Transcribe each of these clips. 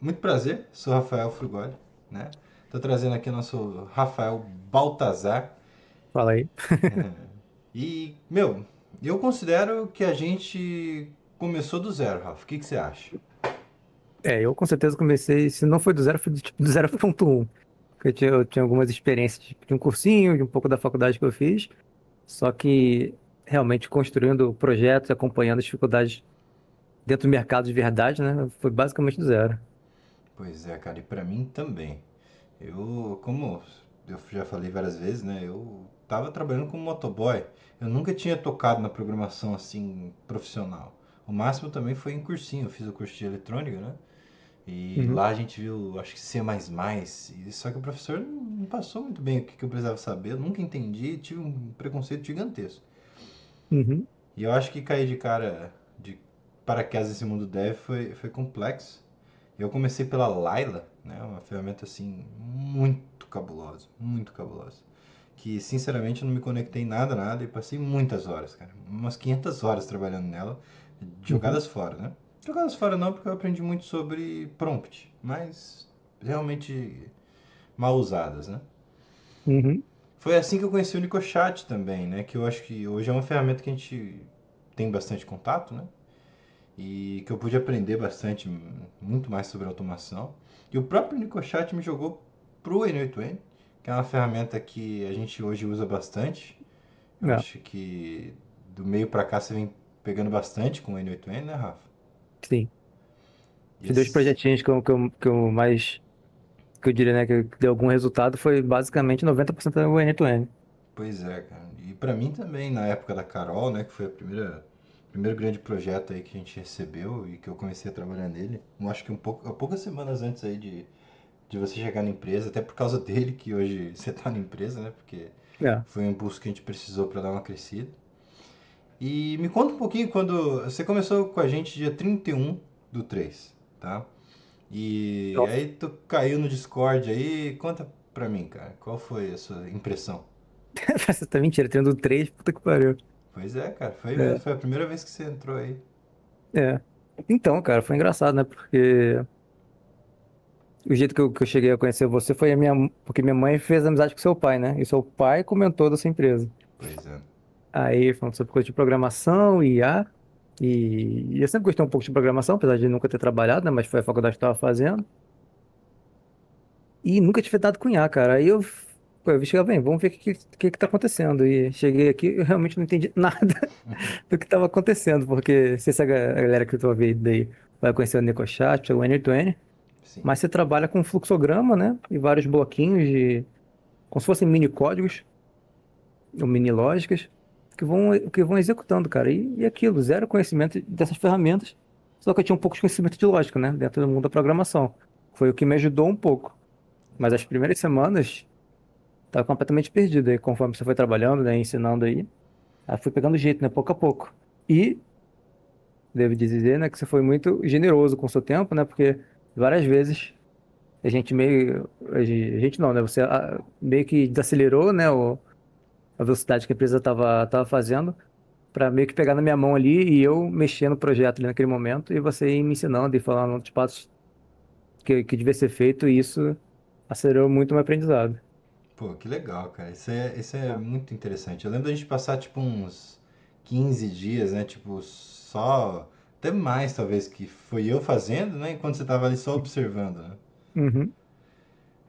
Muito prazer, sou Rafael Frugoli, né? Tô trazendo aqui o nosso Rafael Baltazar. Fala aí. E, meu, eu considero que a gente começou do zero, Rafa. O que você acha? Eu com certeza comecei, se não foi do zero, foi do, tipo, do 0.1. Porque eu tinha algumas experiências tipo, de um cursinho, de um pouco da faculdade que eu fiz, só que realmente construindo projetos, acompanhando as dificuldades dentro do mercado de verdade, né? Foi basicamente do zero. Pois é, cara, e pra mim também. Como eu já falei várias vezes, né? Eu tava trabalhando como motoboy. Eu nunca tinha tocado na programação assim profissional. O máximo também foi em cursinho. Eu fiz o curso de eletrônica, né? E Uhum, lá a gente viu, acho que C++, só que o professor não passou muito bem o que eu precisava saber, eu nunca entendi, tive um preconceito gigantesco. uhum. E eu acho que cair de cara de paraquedas nesse mundo dev foi complexo. Eu comecei pela Laila, né, uma ferramenta assim muito cabulosa. Que sinceramente eu não me conectei em nada e passei muitas horas, cara. Umas 500 horas trabalhando nela, Uhum, jogadas fora, né? Jogadas fora não, porque eu aprendi muito sobre prompt, mas realmente mal usadas, né? uhum. Foi assim que eu conheci o NicoChat também, né? Que eu acho que hoje é uma ferramenta que a gente tem bastante contato, né? E que eu pude aprender bastante, muito mais sobre automação. E o próprio NicoChat me jogou pro N8N, que é uma ferramenta que a gente hoje usa bastante. Eu É, acho que do meio para cá você vem pegando bastante com o N8N, né, Rafa? sim. E Os dois esse... projetinhos que eu mais, que eu diria, né, que deu algum resultado foi basicamente 90% do end-to-end. Pois é, cara. E para mim também, na época da Carol, né, que foi o primeiro grande projeto aí que a gente recebeu e que eu comecei a trabalhar nele. Eu acho que poucas semanas antes aí de você chegar na empresa, até por causa dele que hoje você tá na empresa, né? Porque É. foi um impulso que a gente precisou para dar uma crescida. E me conta um pouquinho quando você começou com a gente dia 31 do 3, tá? E Nossa. aí tu caiu no Discord aí, conta pra mim, cara, qual foi a sua impressão? Você tá mentira, tendo três, puta que pariu. Pois é, cara, foi mesmo, É, foi a primeira vez que você entrou aí. é. Então, cara, foi engraçado, né? Porque o jeito que eu cheguei a conhecer você foi porque minha mãe fez amizade com seu pai, né? E seu pai comentou dessa empresa. Pois é. Aí falando sobre coisa de programação, IA. E eu sempre gostei um pouco de programação, apesar de nunca ter trabalhado, né? Mas foi a faculdade que eu estava fazendo. E nunca tinha feito nada com IA, cara. Aí eu vi chegar, bem, vamos ver o que tá acontecendo. E cheguei aqui, eu realmente não entendi nada do que estava acontecendo, porque se essa galera que eu tô vendo daí vai conhecer o NecoChat, o N2N, Sim. mas você trabalha com fluxograma, né? E vários bloquinhos como se fossem mini códigos, ou mini lógicas, que vão executando, cara. E aquilo, zero conhecimento dessas ferramentas, só que eu tinha um pouco de conhecimento de lógica, né? Dentro do mundo da programação. Foi o que me ajudou um pouco. Mas as primeiras semanas, tava completamente perdido. Aí, conforme você foi trabalhando, né? Ensinando aí fui pegando jeito, né? Pouco a pouco. E devo dizer, né, que você foi muito generoso com o seu tempo, né? Porque várias vezes a gente não, né? Você meio que desacelerou, né? A velocidade que a empresa estava fazendo para meio que pegar na minha mão ali e eu mexer no projeto ali naquele momento e você ir me ensinando e falando dos passos que devia ser feito e isso acelerou muito o meu aprendizado. Pô, que legal, cara. Isso é muito interessante. Eu lembro da gente passar, tipo, uns 15 dias, né? Tipo, só. Até mais, talvez, que foi eu fazendo, né? Enquanto você tava ali só observando, né? Uhum.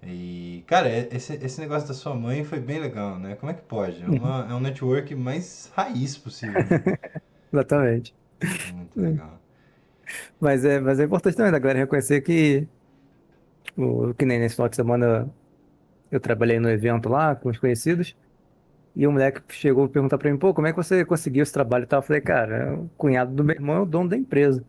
E, cara, esse negócio da sua mãe foi bem legal, né? Como é que pode? Uhum. É um network mais raiz possível, né? Exatamente. Muito legal. Mas é importante também da galera reconhecer que nem nesse final de semana eu trabalhei no evento lá com os conhecidos. E o moleque chegou a perguntar pra mim, pô, como é que você conseguiu esse trabalho e tal? Eu falei, cara, o cunhado do meu irmão é o dono da empresa.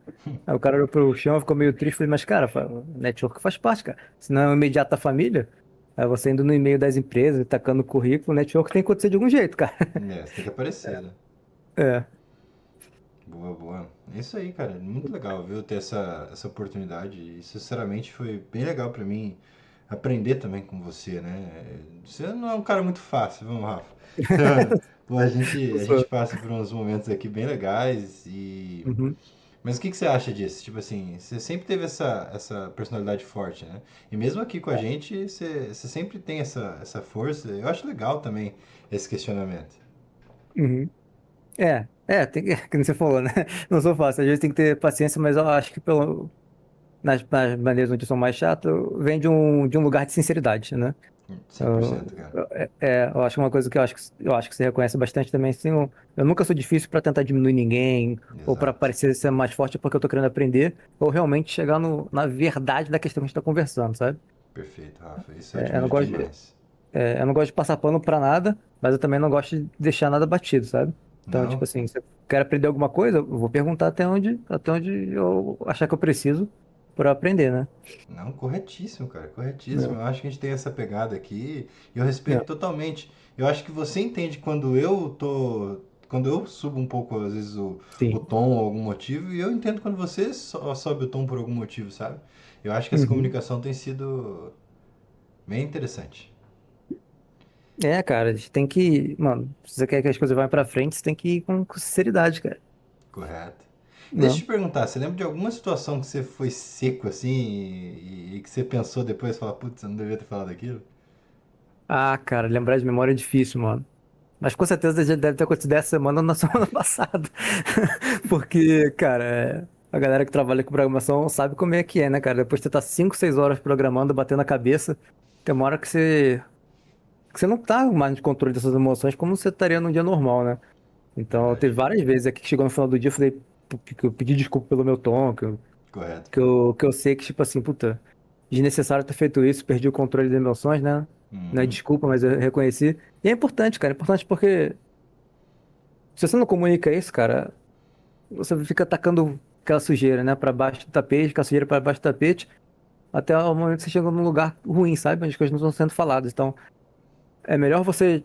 Aí o cara olhou pro chão, ficou meio triste, falei, mas cara, o network faz parte, cara. Se não é o imediato da família, aí você indo no e-mail das empresas, tacando o currículo, o network tem que acontecer de algum jeito, cara. É, você tem que aparecer, né? É. Boa, boa. É isso aí, cara. Muito legal, viu? Ter essa oportunidade. E, sinceramente, foi bem legal pra mim aprender também com você, né? Você não é um cara muito fácil, vamos, Rafa. Então, pô, a gente Sou. passa por uns momentos aqui bem legais Uhum. Mas o que você acha disso? Tipo assim, você sempre teve essa personalidade forte, né? E mesmo aqui com a gente, você sempre tem essa força. Eu acho legal também esse questionamento. Uhum. Tem que, como você falou, né? Não sou fácil, às vezes tem que ter paciência, mas eu acho que nas maneiras onde eu sou mais chato, vem de um lugar de sinceridade, né? 100%, cara. Eu acho uma coisa que eu acho que você reconhece bastante também, assim, eu nunca sou difícil para tentar diminuir ninguém, ou para Exato. parecer ser mais forte porque eu tô querendo aprender, ou realmente chegar na verdade da questão que a gente tá conversando, sabe? Perfeito, Rafa. Isso eu É, eu não admiro gosto de, demais. eu não gosto de passar pano pra nada, mas eu também não gosto de deixar nada batido, sabe? Então, tipo Não? assim, se eu quero aprender alguma coisa, eu vou perguntar até onde eu achar que eu preciso para aprender, né? Não, corretíssimo, cara, corretíssimo. É, Eu acho que a gente tem essa pegada aqui e eu respeito é, totalmente. Eu acho que você entende quando eu tô. Quando eu subo um pouco, às vezes, o sim. tom ou algum motivo, e eu entendo quando você sobe o tom por algum motivo, sabe? Eu acho que essa Uhum. comunicação tem sido bem interessante. É, cara, a gente tem que, mano, se você quer que as coisas vá pra frente, você tem que ir com sinceridade, cara. Correto. E deixa eu Não. te perguntar, você lembra de alguma situação que você foi seco assim e que você pensou depois e falou, putz, eu não devia ter falado aquilo? Ah, cara, lembrar de memória é difícil, mano. Mas com certeza já deve ter acontecido essa semana ou na semana passada. Porque, cara, a galera que trabalha com programação sabe como é que é, né, cara? Depois de você tá 5, 6 horas programando, batendo a cabeça, tem uma hora que você não tá mais no controle dessas emoções como você estaria num dia normal, né? Então, Verdade. teve várias vezes aqui que chegou no final do dia, eu falei que eu pedi desculpa pelo meu tom, que eu, Correto. que eu, que eu sei que, tipo assim, puta, desnecessário ter feito isso, perdi o controle das emoções, né? Não é Uhum. desculpa, mas eu reconheci. E é importante, cara, é importante porque se você não comunica isso, cara, você fica atacando aquela sujeira, né, pra baixo do tapete, aquela sujeira pra baixo do tapete, até o momento que você chega num lugar ruim, sabe? Onde as coisas não estão sendo faladas. Então, é melhor você,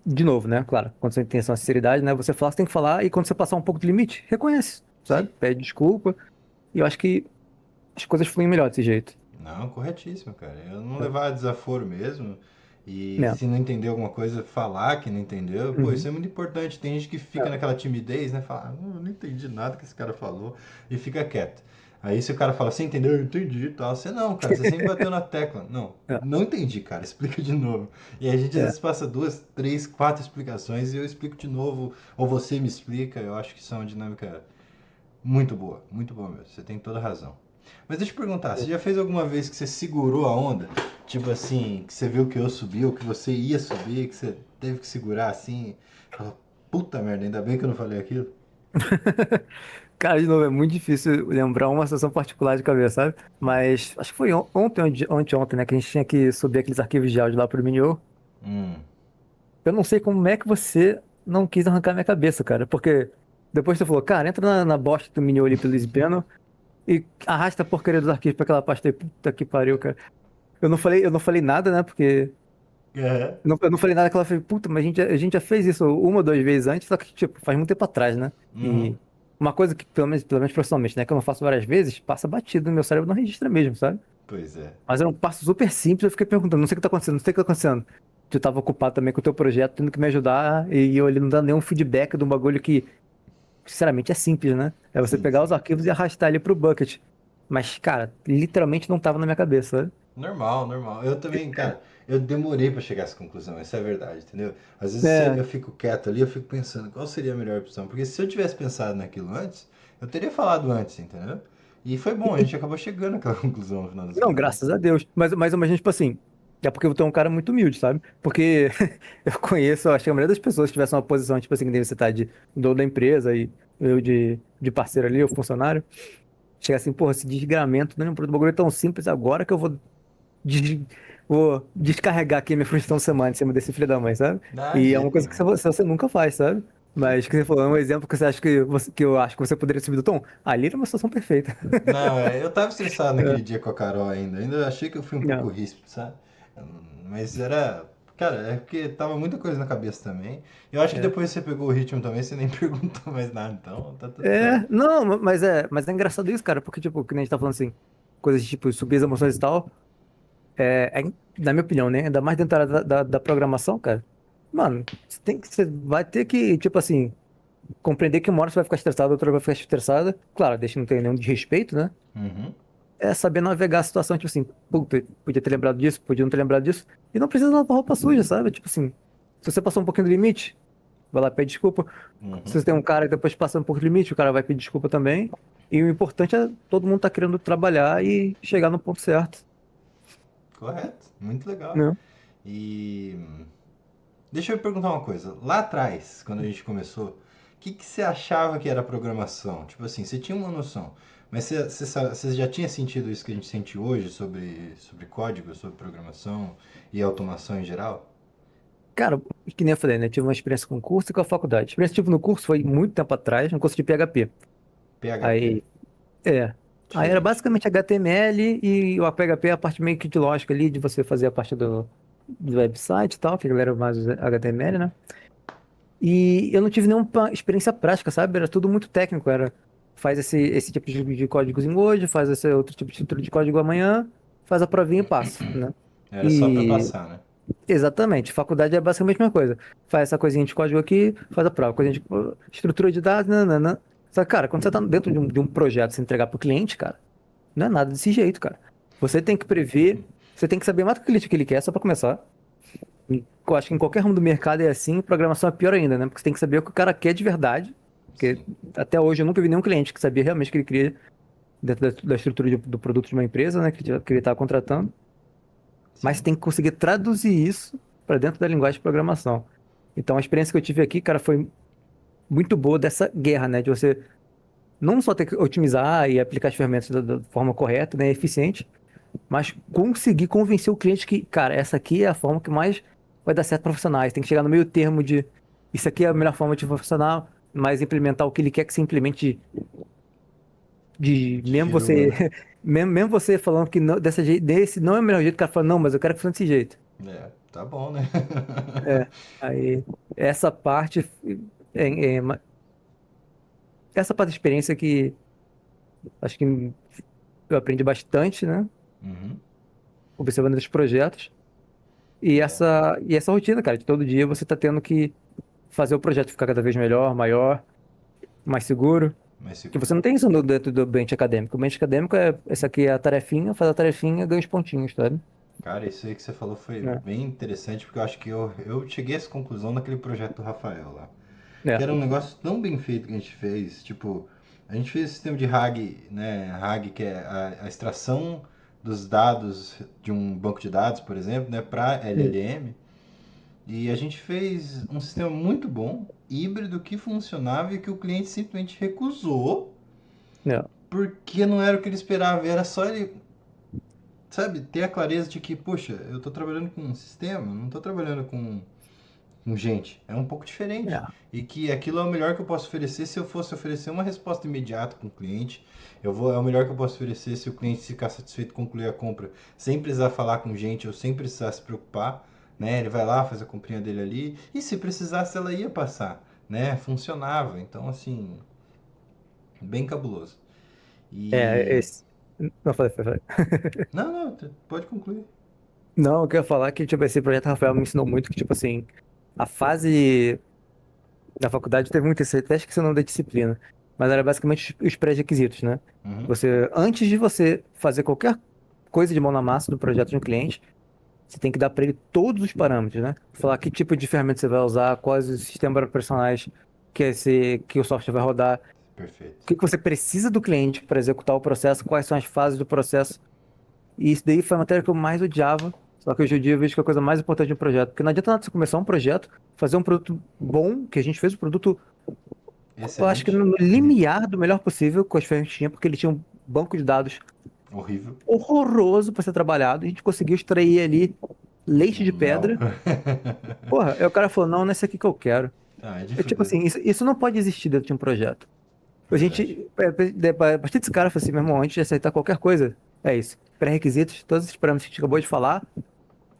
de novo, né? Claro, quando você tem essa sinceridade, né? Você fala, você tem que falar, e quando você passar um pouco do limite, reconhece, Sim. sabe? Pede desculpa. E eu acho que as coisas fluem melhor desse jeito. Não, corretíssimo, cara. Eu não É. levar a desaforo mesmo. E É. se não entender alguma coisa, falar que não entendeu. Pô, isso Uhum. é muito importante. Tem gente que fica É. naquela timidez, né? Fala, eu não entendi nada que esse cara falou. E fica quieto. Aí se o cara fala, você entendeu? Eu entendi e tal. Você não, cara. Você sempre bateu na tecla. Não, É. não entendi, cara. Explica de novo. E a gente às É. vezes passa duas, três, quatro explicações e eu explico de novo. Ou você me explica. Eu acho que isso é uma dinâmica muito boa mesmo. Você tem toda a razão. Mas deixa eu te perguntar, você já fez alguma vez que você segurou a onda? Tipo assim, que você viu que eu subi, ou que você ia subir, que você teve que segurar assim? Falou, puta merda, ainda bem que eu não falei aquilo. Cara, de novo, é muito difícil lembrar uma situação particular de cabeça, sabe? Mas acho que foi ontem, ontem, né, que a gente tinha que subir aqueles arquivos de áudio lá pro Minho. Hum, Eu não sei como é que você não quis arrancar minha cabeça, cara. Porque depois você falou, cara, entra na bosta do Minho ali pelo Lisbeno e arrasta a porcaria dos arquivos pra aquela pasta aí. Puta que pariu, cara. Eu não falei nada, né? Porque. é. Eu não falei nada que ela falou, puta, mas a gente já fez isso uma ou duas vezes antes, só que, tipo, faz muito tempo atrás, né? Uhum. E uma coisa que, pelo menos profissionalmente, né, que eu não faço várias vezes, passa batido no meu cérebro, não registra mesmo, sabe? Pois é. Mas era um passo super simples, eu fiquei perguntando, não sei o que tá acontecendo, não sei o que tá acontecendo. Tu tava ocupado também com o teu projeto, tendo que me ajudar, e eu ali não dando nenhum feedback de um bagulho que, sinceramente, é simples, né? É você Sim, pegar os sim. arquivos e arrastar ali pro bucket. Mas, cara, literalmente não tava na minha cabeça, sabe? Normal, normal. Eu também, cara, eu demorei pra chegar a essa conclusão, essa é a verdade, entendeu? Às vezes É, eu fico quieto ali, eu fico pensando qual seria a melhor opção. Porque se eu tivesse pensado naquilo antes, eu teria falado antes, entendeu? E foi bom, a gente acabou chegando àquela conclusão no final das não, contas. graças a Deus. Mas imagina, tipo assim, é porque tu é um cara muito humilde, sabe? Porque eu conheço, acho que a maioria das pessoas que tivesse uma posição, tipo assim, que deve você tá de dono da empresa e eu de parceiro ali, o funcionário, chega assim, porra, esse desgramento, né? Um bagulho é tão simples agora que eu des- vou descarregar aqui a minha frustração da semana em cima desse filho da mãe, sabe? Ah, de E é uma jeito coisa que nenhum. você nunca faz, sabe? Sim. Mas que você falou, é um exemplo que você acha que eu acho que você poderia subir do tom. Ali era uma situação perfeita. Não, eu tava estressado É, naquele dia com a Carol ainda. Ainda achei que eu fui um pouco não, ríspido, sabe? Mas era. Cara, é porque tava muita coisa na cabeça também. Eu acho que é. depois que você pegou o ritmo também, você nem perguntou mais nada, então tá tudo certo. É, não, mas é engraçado isso, cara, porque, tipo, que nem a gente tá falando assim, coisas de, tipo, subir as emoções e tal, na minha opinião, né, ainda mais dentro da área da programação, cara, mano, você vai ter que, tipo assim, compreender que uma hora você vai ficar estressado, outra vai ficar estressada. Claro, deixa não ter nenhum desrespeito, né? Uhum. É saber navegar a situação, tipo assim, puta, podia ter lembrado disso, podia não ter lembrado disso. E não precisa lavar roupa suja, sabe? Tipo assim, se você passou um pouquinho do limite, vai lá pedir desculpa. Se Uhum. você tem um cara que depois passa um pouco do limite, o cara vai pedir desculpa também. E o importante é todo mundo tá querendo trabalhar e chegar no ponto certo, Correto. Muito legal. né? E deixa eu perguntar uma coisa. Lá atrás, quando a gente começou, o que você achava que era programação? Tipo assim, você tinha uma noção, mas você já tinha sentido isso que a gente sente hoje sobre código, sobre programação e automação em geral? Cara, que nem eu falei, né? Tive uma experiência com o curso e com a faculdade. A experiência que tive no curso foi muito tempo atrás, no curso de PHP. PHP. Aí, é. Aí era Diferente. basicamente HTML e o PHP é a parte meio que de lógica ali, de você fazer a parte do website e tal, que a galera mais usa HTML, né? E eu não tive nenhuma experiência prática, sabe? Era tudo muito técnico, era faz esse tipo de códigos em hoje, faz esse outro tipo de estrutura de código amanhã, faz a provinha e passa, né? Era só pra E passar, né? exatamente, faculdade é basicamente a mesma coisa. Faz essa coisinha de código aqui, faz a prova, coisinha de estrutura de dados, nanana. Só que, cara, quando você tá dentro de um projeto, você entregar pro cliente, cara, não é nada desse jeito, cara. Você tem que prever, você tem que saber mais do que o cliente que ele quer, só pra começar. E eu acho que em qualquer ramo do mercado é assim, programação é pior ainda, né? Porque você tem que saber o que o cara quer de verdade. Porque Sim. até hoje eu nunca vi nenhum cliente que sabia realmente o que ele queria dentro da estrutura do produto de uma empresa, né? Que ele estava contratando. Mas Sim. tem que conseguir traduzir isso para dentro da linguagem de programação. Então a experiência que eu tive aqui, cara, foi muito boa dessa guerra, né? De você não só ter que otimizar e aplicar as ferramentas da forma correta, né? Eficiente, mas conseguir convencer o cliente que, cara, essa aqui é a forma que mais vai dar certo para profissionais. Tem que chegar no meio termo de isso aqui é a melhor forma de funcionar, mas implementar o que ele quer que se implemente de De mesmo firula, você né? mesmo você falando que não, desse não é o melhor jeito, o cara fala, não, mas eu quero que funcione desse jeito. É, tá bom, né? É, aí essa parte é, é ma- essa parte da experiência que acho que eu aprendi bastante, né? Uhum. Observando os projetos. É, E essa rotina, cara, de todo dia você tá tendo que fazer o projeto ficar cada vez melhor, maior, mais seguro. mais Que seguro. você não tem isso dentro do ambiente acadêmico. O ambiente acadêmico é essa aqui é a tarefinha, faz a tarefinha, ganha os pontinhos, sabe? Cara, isso aí que você falou foi É. bem interessante, porque eu acho que eu cheguei a essa conclusão naquele projeto do Rafael lá. Que É. era um negócio tão bem feito que a gente fez. Tipo, a gente fez esse sistema de RAG, né? RAG, que é a extração dos dados de um banco de dados, por exemplo, né? Para Hum. LLM. E a gente fez um sistema muito bom, híbrido, que funcionava e que o cliente simplesmente recusou É. porque não era o que ele esperava. Era só ele, sabe, ter a clareza de que, poxa, eu estou trabalhando com um sistema, não estou trabalhando com gente. É um pouco diferente. É. E que aquilo é o melhor que eu posso oferecer se eu fosse oferecer uma resposta imediata com o cliente. É o melhor que eu posso oferecer se o cliente ficar satisfeito concluir a compra sem precisar falar com gente ou sem precisar se preocupar. Né? Ele vai lá, faz a comprinha dele ali. E se precisasse, ela ia passar. Né? Funcionava. Então, assim, bem cabuloso. E. Esse. Não, falei. Não, não, pode concluir. Não, eu queria falar que, tipo, esse projeto Rafael me ensinou muito que, tipo assim, a fase da faculdade teve muito isso, até esqueci o nome da disciplina, mas era basicamente os pré-requisitos, né? Uhum. Você, antes de você fazer qualquer coisa de mão na massa do projeto de um cliente, você tem que dar para ele todos os parâmetros, né? Falar que tipo de ferramenta você vai usar, quais os sistemas operacionais que o software vai rodar, o Perfeito. que que você precisa do cliente para executar o processo, quais são as fases do processo. E isso daí foi a matéria que eu mais odiava. Só que hoje em dia eu vejo que é a coisa mais importante de um projeto. Porque não adianta nada você começar um projeto, fazer um produto bom, que a gente fez o produto, eu acho que Excelente. no Uhum. limiar do melhor possível com as ferramentas, porque ele tinha um banco de dados Horrível. horroroso para ser trabalhado. E a gente conseguiu extrair ali leite de Mel. pedra. Porra, aí o cara falou, não, não é isso aqui que eu quero. Ah, é de É tipo fuder. assim, isso não pode existir dentro de um projeto. A Verdade. gente, a partir desse cara, eu falei assim, meu irmão, antes de aceitar qualquer coisa, é isso. Pré-requisitos, todos esses parâmetros que a gente acabou de falar,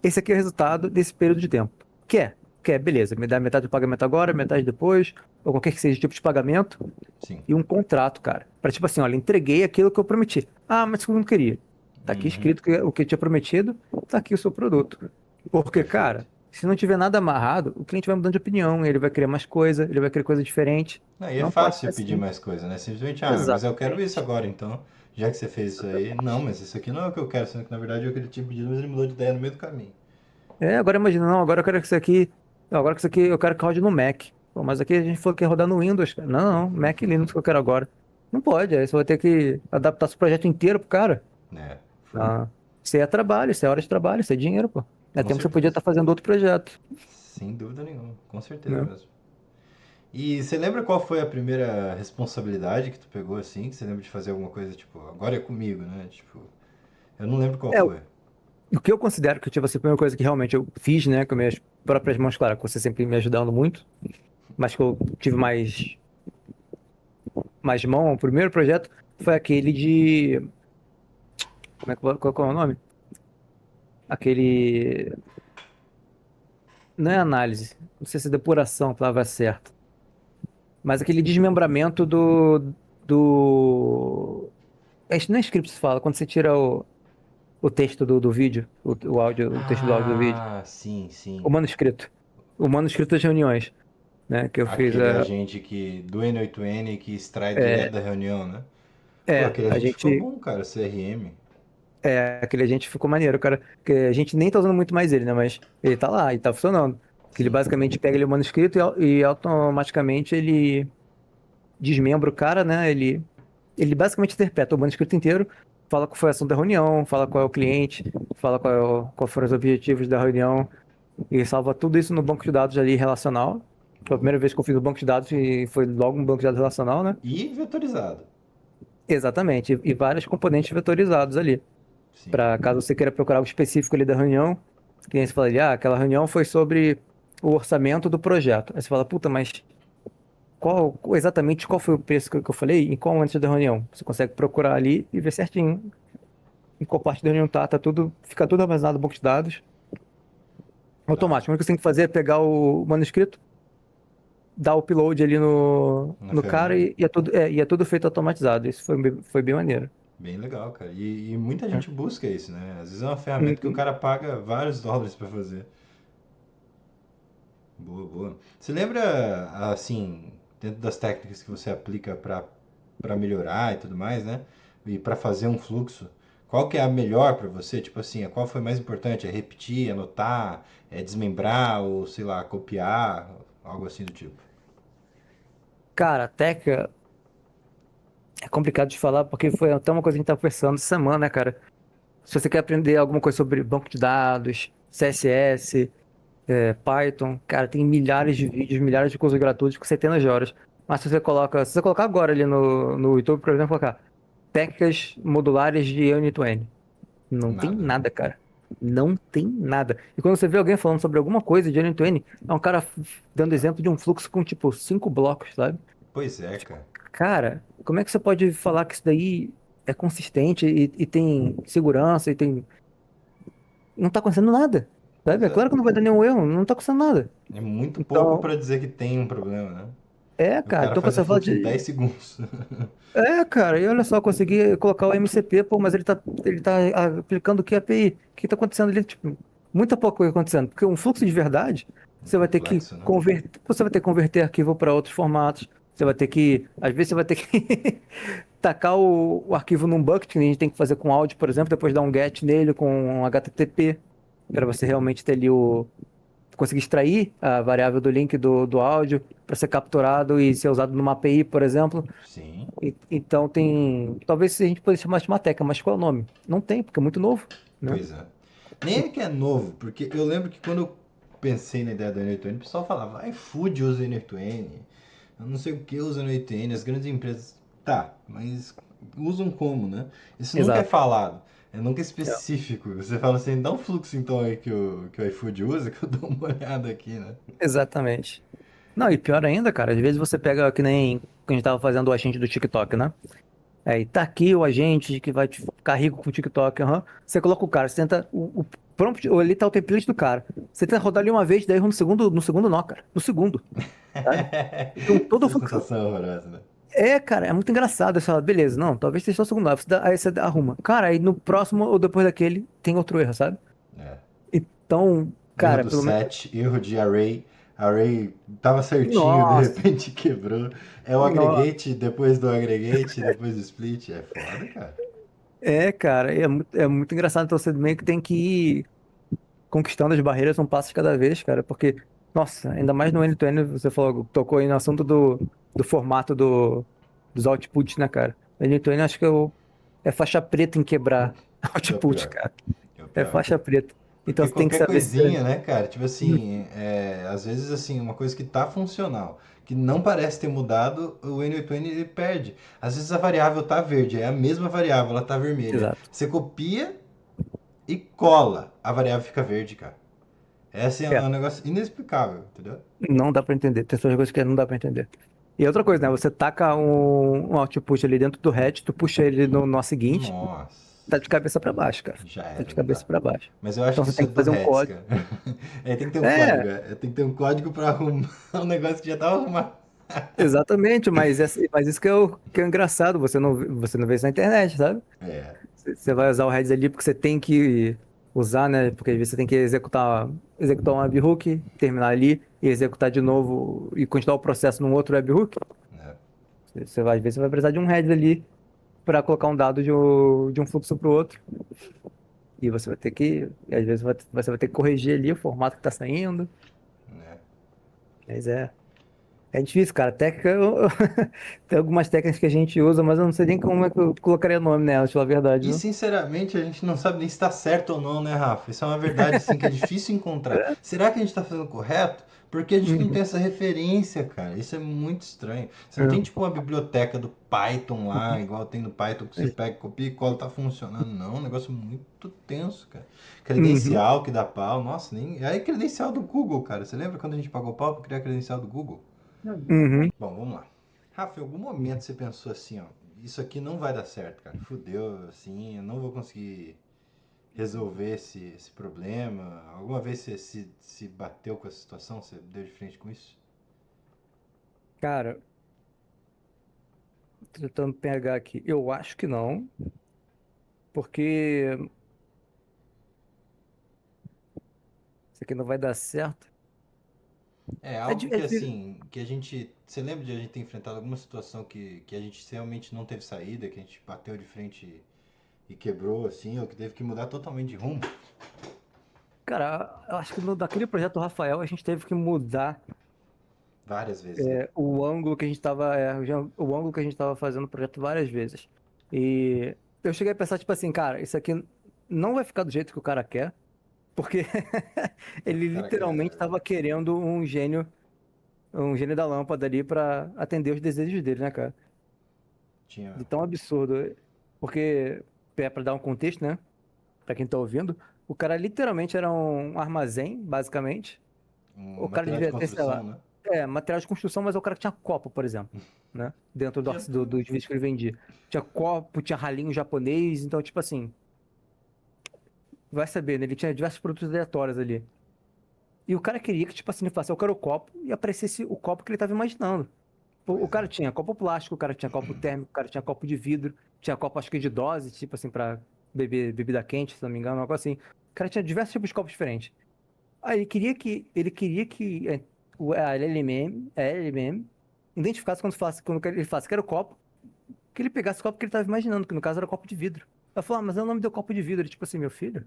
esse aqui é o resultado desse período de tempo. Quer? Quer, beleza. Me dá metade do pagamento agora, metade depois, ou qualquer que seja o tipo de pagamento, Sim. e um contrato, cara. Pra tipo assim, olha, entreguei aquilo que eu prometi. Ah, mas eu não queria. Tá aqui Uhum. escrito o que eu tinha prometido, tá aqui o seu produto. Porque, Perfeito. cara, Se não tiver nada amarrado, o cliente vai mudando de opinião, ele vai querer mais coisa, ele vai querer coisa diferente. Aí é Não pode ser fácil pedir assim. mais coisa, né? Simplesmente, mas eu quero isso Exatamente. agora, então. Já que você fez isso aí, não, mas isso aqui não é o que eu quero, sendo que na verdade é o que ele tinha pedido, mas ele mudou de ideia no meio do caminho. Agora imagina, não, agora eu quero que isso aqui. Não, agora que isso aqui eu quero que rode no Mac. Pô, mas aqui a gente falou que ia rodar no Windows, cara. Não, Mac e Linux que eu quero agora. Não pode, aí você vai ter que adaptar seu projeto inteiro pro cara. É, foi. Ah, isso aí é trabalho, isso é hora de trabalho, isso é dinheiro, pô. É Com tempo que você podia certeza. estar fazendo outro projeto, Sem dúvida nenhuma, com certeza né? mesmo. E você lembra qual foi a primeira responsabilidade que tu pegou assim? Que você lembra de fazer alguma coisa tipo, agora é comigo, né? Tipo, eu não lembro qual É, foi. o que eu considero que, tipo assim, a primeira coisa que realmente eu fiz, né, com minhas próprias mãos, claro, que você sempre me ajudando muito, mas que eu tive mais mão, o primeiro projeto foi aquele de, qual é o nome? Aquele, não é análise, não sei se é depuração, a palavra certa, mas aquele desmembramento do, não é script que se fala, quando você tira o texto do vídeo, o áudio, o texto do áudio do vídeo, Ah, sim, sim. o manuscrito, o manuscrito das reuniões, né, que eu fiz, Aquele agente que do N8N que extrai direto é, da reunião, né? Pô, aquele a agente ficou gente, bom, cara, CRM. aquele agente ficou maneiro, cara, que a gente nem tá usando muito mais ele, né, mas ele tá lá e tá funcionando, que ele Sim. basicamente pega ele o manuscrito e automaticamente ele desmembra o cara, né, ele basicamente interpreta o manuscrito inteiro, fala qual foi a ação da reunião, fala qual é o cliente, fala qual foram os objetivos da reunião, e salva tudo isso no banco de dados ali relacional. Foi a Boa. primeira vez que eu fiz o banco de dados e foi logo um banco de dados relacional, né? E vetorizado. Exatamente, e vários componentes vetorizados ali. Sim. Para caso você queira procurar algo específico ali da reunião, que nem você fala ali, aquela reunião foi sobre o orçamento do projeto. Aí você fala, puta, mas exatamente qual foi o preço que eu falei? Em qual momento da reunião? Você consegue procurar ali e ver certinho em qual parte da reunião tá tudo, fica tudo armazenado no banco de dados, Tá. automático. O único que você tem que fazer é pegar o manuscrito, dar o upload ali Na no cara ferramenta. e é tudo feito automatizado. Isso foi bem maneiro. Bem legal, cara. E muita É. gente busca isso, né? Às vezes é uma ferramenta que o Uhum. cara paga vários dólares pra fazer. Boa, boa. Você lembra, assim, dentro das técnicas que você aplica para melhorar e tudo mais, né? E para fazer um fluxo, qual que é a melhor para você? Tipo assim, qual foi mais importante? É repetir, anotar, é desmembrar ou, sei lá, copiar, algo assim do tipo. Cara, a Teca é complicado de falar porque foi até uma coisa que a gente tá conversando essa semana, né, cara? Se você quer aprender alguma coisa sobre banco de dados, CSS, Python, cara, tem milhares de vídeos, milhares de cursos gratuitos com centenas de horas. Mas se você colocar agora ali no YouTube, por exemplo, colocar técnicas modulares de Unit-to-End, não tem Nada, né? nada, cara. Não tem nada. E quando você vê alguém falando sobre alguma coisa de Unit-to-End, é um cara dando exemplo de um fluxo com, tipo, 5 blocos, sabe? Pois é, cara. Cara, como é que você pode falar que isso daí é consistente e tem segurança e tem. Não tá acontecendo nada, sabe? Pois É é. claro que não vai dar nenhum erro, não tá acontecendo nada. É muito pouco Então, para dizer que tem um problema, né? O cara, cara então quando faz o você fala fluxo em 10 de. segundos. Cara, e olha só, consegui colocar o MCP, pô, mas ele tá aplicando que API? O que tá acontecendo ali? Tipo, muita pouca coisa acontecendo, porque um fluxo de verdade, É você vai ter que complexo, né? converter, você vai ter que converter arquivo para outros formatos, você vai ter que, às vezes você vai ter que tacar o arquivo num bucket, que a gente tem que fazer com áudio, por exemplo, depois dar um get nele com um HTTP, para você realmente ter ali conseguir extrair a variável do link do áudio para ser capturado e ser usado numa API, por exemplo. Sim. Então tem. Talvez a gente poderia chamar de Mateca, mas qual é o nome? Não tem, porque é muito novo, né? Pois é. Nem é que é novo, porque eu lembro que quando eu pensei na ideia do N8N, o pessoal falava, iFood usa N8N, eu não sei o que usa N8N, as grandes empresas. Tá, mas usam como, né? Isso nunca é Exato. falado, é nunca É. específico. Você fala assim, dá um fluxo então aí que o iFood usa, que eu dou uma olhada aqui, né? Exatamente. Não, e pior ainda, cara, às vezes você pega que nem quando a gente tava fazendo o agente do TikTok, né? Aí tá aqui o agente que vai te ficar rico com o TikTok, aham. Você coloca o cara, você tenta o prompt, ou ali tá o template do cara. Você tenta rodar ali uma vez, daí erra no segundo nó, cara. No segundo, sabe? Então todo o Essa fluxo. sensação horrorosa, né? Cara, é muito engraçado. Você fala, beleza, não, talvez seja só o segundo nó. Aí você arruma. Cara, aí no próximo ou depois daquele tem outro erro, sabe? É. Então, Erro Cara, do pelo menos. set, erro de array. Array tava certinho, de Nossa, repente quebrou. É o nossa. aggregate, depois do aggregate, depois do split. É foda, cara. É, cara, é muito engraçado. Então você meio que tem que ir conquistando as barreiras um passo de cada vez, cara, porque, nossa, ainda mais no end-to-end, você falou, tocou aí no assunto do formato dos outputs, né, cara? End-to-end acho que é faixa preta em quebrar É o output, pior. cara. É o É pior. faixa preta. Então Porque você tem que qualquer saber se. coisinha, né, cara? Tipo assim, às vezes assim, uma coisa que tá funcional, que não parece ter mudado, o N8N ele perde. Às vezes a variável tá verde, é a mesma variável, ela tá vermelha. Exato. Você copia e cola, a variável fica verde, cara. Esse é É, um negócio inexplicável, entendeu? não dá pra entender. Tem essas coisas que não dá pra entender. E outra coisa, né? Você taca um output ali dentro do head, tu puxa ele no nó seguinte, Nossa, tá de cabeça pra baixo, cara. já Tá era, de não cabeça dá. pra baixo. Mas eu acho Então que você isso é tem que do fazer um Reds, código. cara. É, tem que ter um código, É, tem que ter um código pra arrumar um negócio que já tava arrumado. exatamente, mas isso que é engraçado, você não vê isso na internet, sabe? É, Você vai usar o Redis ali porque você tem que usar, né? Porque às vezes você tem que executar um webhook, terminar ali e executar de novo e continuar o processo num outro webhook. né? Às vezes você vai precisar de um Redis ali para colocar um dado de um fluxo para o outro. E você vai ter que, e às vezes você vai ter que corrigir ali o formato que está saindo. Né? Mas é difícil, cara. Técnica, tem algumas técnicas que a gente usa, mas eu não sei nem como é que eu colocaria nome nelas, pela verdade, E viu? sinceramente a gente não sabe nem se está certo ou não, né, Rafa? Isso é uma verdade assim que é difícil encontrar. Será que a gente está fazendo correto? Porque a gente não Uhum. tem essa referência, cara. Isso é muito estranho. Você não É. tem tipo uma biblioteca do Python lá, igual tem no Python, que você pega, copia e cola, tá funcionando. Não, é um negócio muito tenso, cara. Uhum. Credencial que dá pau, nossa, nem. Aí credencial do Google, cara. Você lembra quando a gente pagou pau pra criar credencial do Google? Uhum. Bom, vamos lá. Rafa, em algum momento você pensou assim, ó, isso aqui não vai dar certo, cara. Fudeu, assim, eu não vou conseguir resolver esse problema. Alguma vez você se bateu com essa situação? Você deu de frente com isso? Cara, tentando pegar aqui. Eu acho que não, porque isso aqui não vai dar certo. É É, algo que assim, que a gente. Você lembra de a gente ter enfrentado alguma situação que a gente realmente não teve saída, que a gente bateu de frente e quebrou, assim, ou que teve que mudar totalmente de rumo? cara, eu acho que daquele projeto do Rafael a gente teve que mudar Várias vezes, né? o ângulo que a gente estava, o ângulo que a gente estava fazendo o projeto várias vezes. E eu cheguei a pensar, tipo assim, cara, isso aqui não vai ficar do jeito que o cara quer, porque O ele cara literalmente quer. estava querendo um gênio da lâmpada ali para atender os desejos dele, né, cara? Tinha De tão absurdo. Porque, para dar um contexto, né? Pra quem tá ouvindo, o cara literalmente era um armazém, basicamente. um O cara material de devia ter, sei construção, lá, né? material de construção, mas o cara tinha copo, por exemplo, né? Dentro Tinha dos tudo. vídeos que ele vendia. Tinha copo, tinha ralinho japonês, então, tipo assim, vai saber, né? Ele tinha diversos produtos aleatórios ali. E o cara queria que, tipo assim, ele falasse, eu quero o copo, e aparecesse o copo que ele tava imaginando. O Pois é. cara tinha copo plástico, o cara tinha copo térmico, o cara tinha copo de vidro, tinha copo, acho que de dose, tipo assim, pra beber bebida quente, se não me engano, algo assim. O cara tinha diversos tipos de copos diferentes. Aí ele queria que a LLM identificasse quando ele falasse que era o copo, que ele pegasse o copo que ele estava imaginando, que no caso era o copo de vidro. Eu falei, mas é o nome do copo de vidro. Ele, tipo assim, meu filho,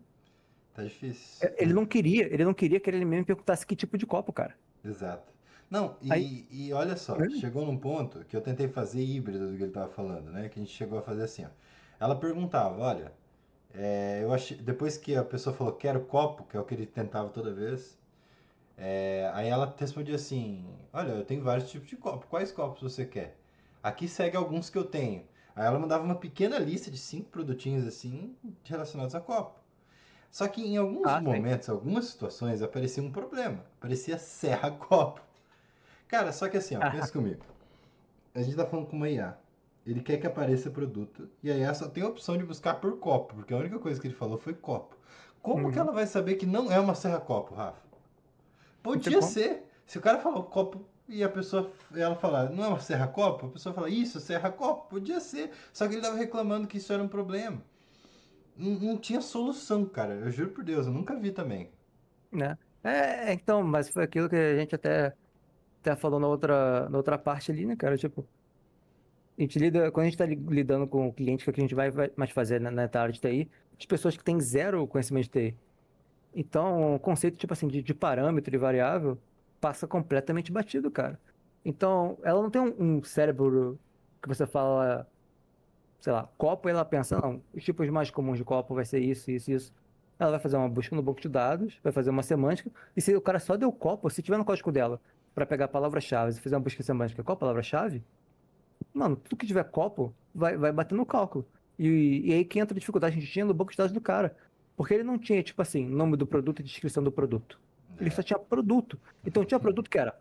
Tá difícil. ele não queria que ele me perguntasse que tipo de copo, cara. Exato. Não, Aí, e olha só, chegou num ponto que eu tentei fazer híbrido do que ele tava falando, né? Que a gente chegou a fazer assim, ó. Ela perguntava, olha, eu achei, depois que a pessoa falou quero copo, que é o que ele tentava toda vez, aí ela respondia assim, olha, eu tenho vários tipos de copo, quais copos você quer? Aqui segue alguns que eu tenho. Aí ela mandava uma pequena lista de 5 produtinhos assim relacionados a copo. Só que em alguns sim. momentos, algumas situações, aparecia um problema. Aparecia serra-copo. Cara, só que assim, ó, pensa comigo. A gente tá falando com uma IA. Ele quer que apareça produto. E a IA só tem a opção de buscar por copo, porque a única coisa que ele falou foi copo. Como que Uhum. ela vai saber que não é uma serra-copo, Rafa? Não tem Podia como. ser. Se o cara falou copo e a pessoa, ela falar, não é uma serra-copo, a pessoa fala, isso, serra-copo, podia ser. Só que ele tava reclamando que isso era um problema. Não tinha solução, cara. Eu juro por Deus, eu nunca vi também. Né? Então, mas foi aquilo que a gente até falou na outra parte ali, né, cara? Tipo, a gente lida, quando a gente tá lidando com o cliente, que é o que a gente vai mais fazer na área de TI, de pessoas que têm zero conhecimento de TI. Então, o conceito, tipo assim, de parâmetro e variável passa completamente batido, cara. Então, ela não tem um cérebro que você fala, sei lá, copo, e ela pensa, não, os tipos mais comuns de copo vai ser isso, isso, isso. Ela vai fazer uma busca no banco de dados, vai fazer uma semântica, e se o cara só deu copo, se tiver no código dela, para pegar palavras-chave e fazer uma busca semântica, qual a palavra-chave? Mano, tudo que tiver copo vai bater no cálculo. E aí que entra a dificuldade que a gente tinha no banco de dados do cara. Porque ele não tinha, tipo assim, nome do produto e descrição do produto. Ele só É. tinha produto. Então tinha produto que era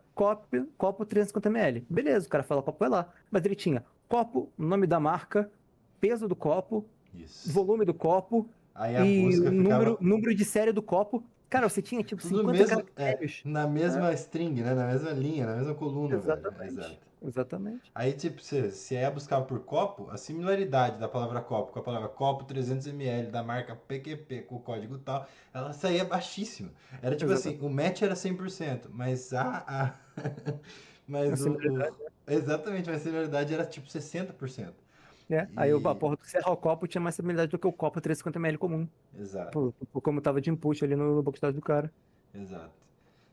copo 350 ml. Beleza, o cara fala copo vai lá. Mas ele tinha copo, nome da marca, peso do copo, Isso. volume do copo Aí a e o busca ficava número de série do copo. Cara, você tinha tipo tudo 50 mesmo, caracteres. na É, mesma string, né? Na mesma linha, na mesma coluna, velho. exatamente. Exato. Exatamente. Aí, tipo, se é buscar por copo, a similaridade da palavra copo com a palavra copo 300 ml da marca PQP com o código tal, ela saía baixíssima. Era tipo assim, Exatamente. o match era 100%, mas A mas similaridade. exatamente, mas a similaridade era tipo 60%. É, aí o E vapor do serra ao copo tinha mais habilidade do que o copo 350 ml comum. exato, Por como tava de input ali no box do cara. exato.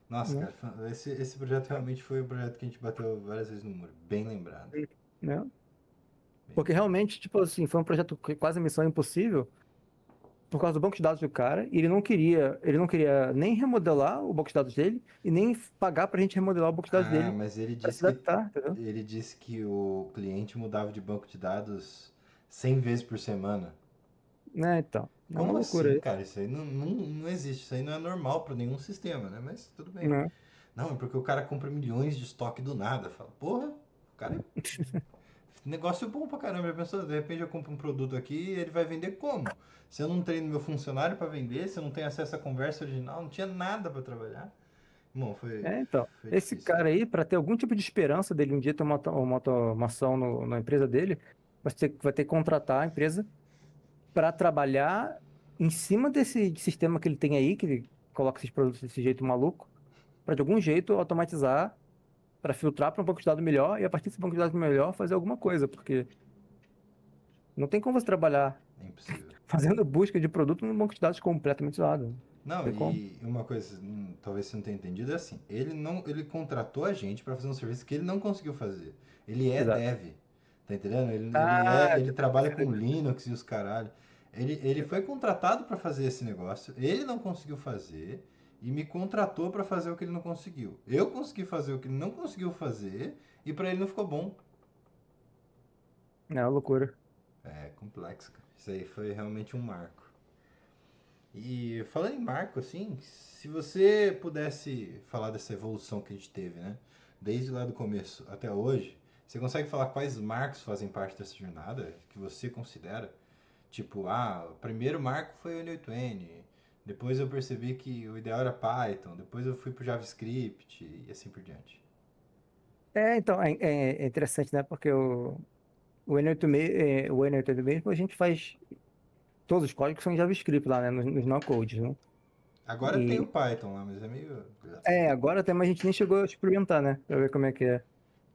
Nossa, Né? cara, esse projeto realmente foi um projeto que a gente bateu várias vezes no muro. Bem lembrado. Né? Bem Porque lembrado. realmente, tipo assim, foi um projeto que quase missão impossível por causa do banco de dados do cara, e ele não queria nem remodelar o banco de dados dele e nem pagar pra gente remodelar o banco de dados Ah, dele mas pra se adaptar, entendeu? ele disse que o cliente mudava de banco de dados 100 vezes por semana. Né, então, é uma Como loucura assim, isso, cara? Isso aí não existe. Isso aí não é normal para nenhum sistema, né? Mas tudo bem. né? Não, é porque o cara compra milhões de estoque do nada. Fala, porra, o cara é negócio bom pra caramba. Já pensou, de repente eu compro um produto aqui e ele vai vender como? Se eu não treino meu funcionário para vender, se eu não tenho acesso à conversa original, não tinha nada para trabalhar. Bom, Então, foi esse difícil. cara aí, para ter algum tipo de esperança dele um dia ter uma automação na empresa dele, vai ter que contratar a empresa para trabalhar em cima desse sistema que ele tem aí, que ele coloca esses produtos desse jeito maluco, para de algum jeito automatizar, para filtrar para um banco de dados melhor e a partir desse banco de dados melhor fazer alguma coisa, porque não tem como você trabalhar É impossível. fazendo busca de produto num banco de dados completamente zoado. Não Não, tem como. e uma coisa, talvez você não tenha entendido, é assim, ele contratou a gente para fazer um serviço que ele não conseguiu fazer. Ele é Exato. dev, tá entendendo? Ah, Ele já trabalha percebi. com Linux e os caralho. Ele foi contratado para fazer esse negócio, ele não conseguiu fazer e me contratou para fazer o que ele não conseguiu. Eu consegui fazer o que ele não conseguiu fazer e para ele não ficou bom. É uma loucura. É complexo, cara. Isso aí foi realmente um marco. E falando em marco, assim, se você pudesse falar dessa evolução que a gente teve, né? Desde lá do começo até hoje, você consegue falar quais marcos fazem parte dessa jornada que você considera? Tipo, o primeiro marco foi o N8N, depois eu percebi que o ideal era Python, depois eu fui pro JavaScript e assim por diante. Então, é interessante, né? Porque o N86, o N86 mesmo, a gente faz. Todos os códigos são em JavaScript lá, né? Nos no-codes, né? Agora tem o E Python lá, mas é meio. agora até, mas a gente nem chegou a experimentar, né? Pra ver como é que é.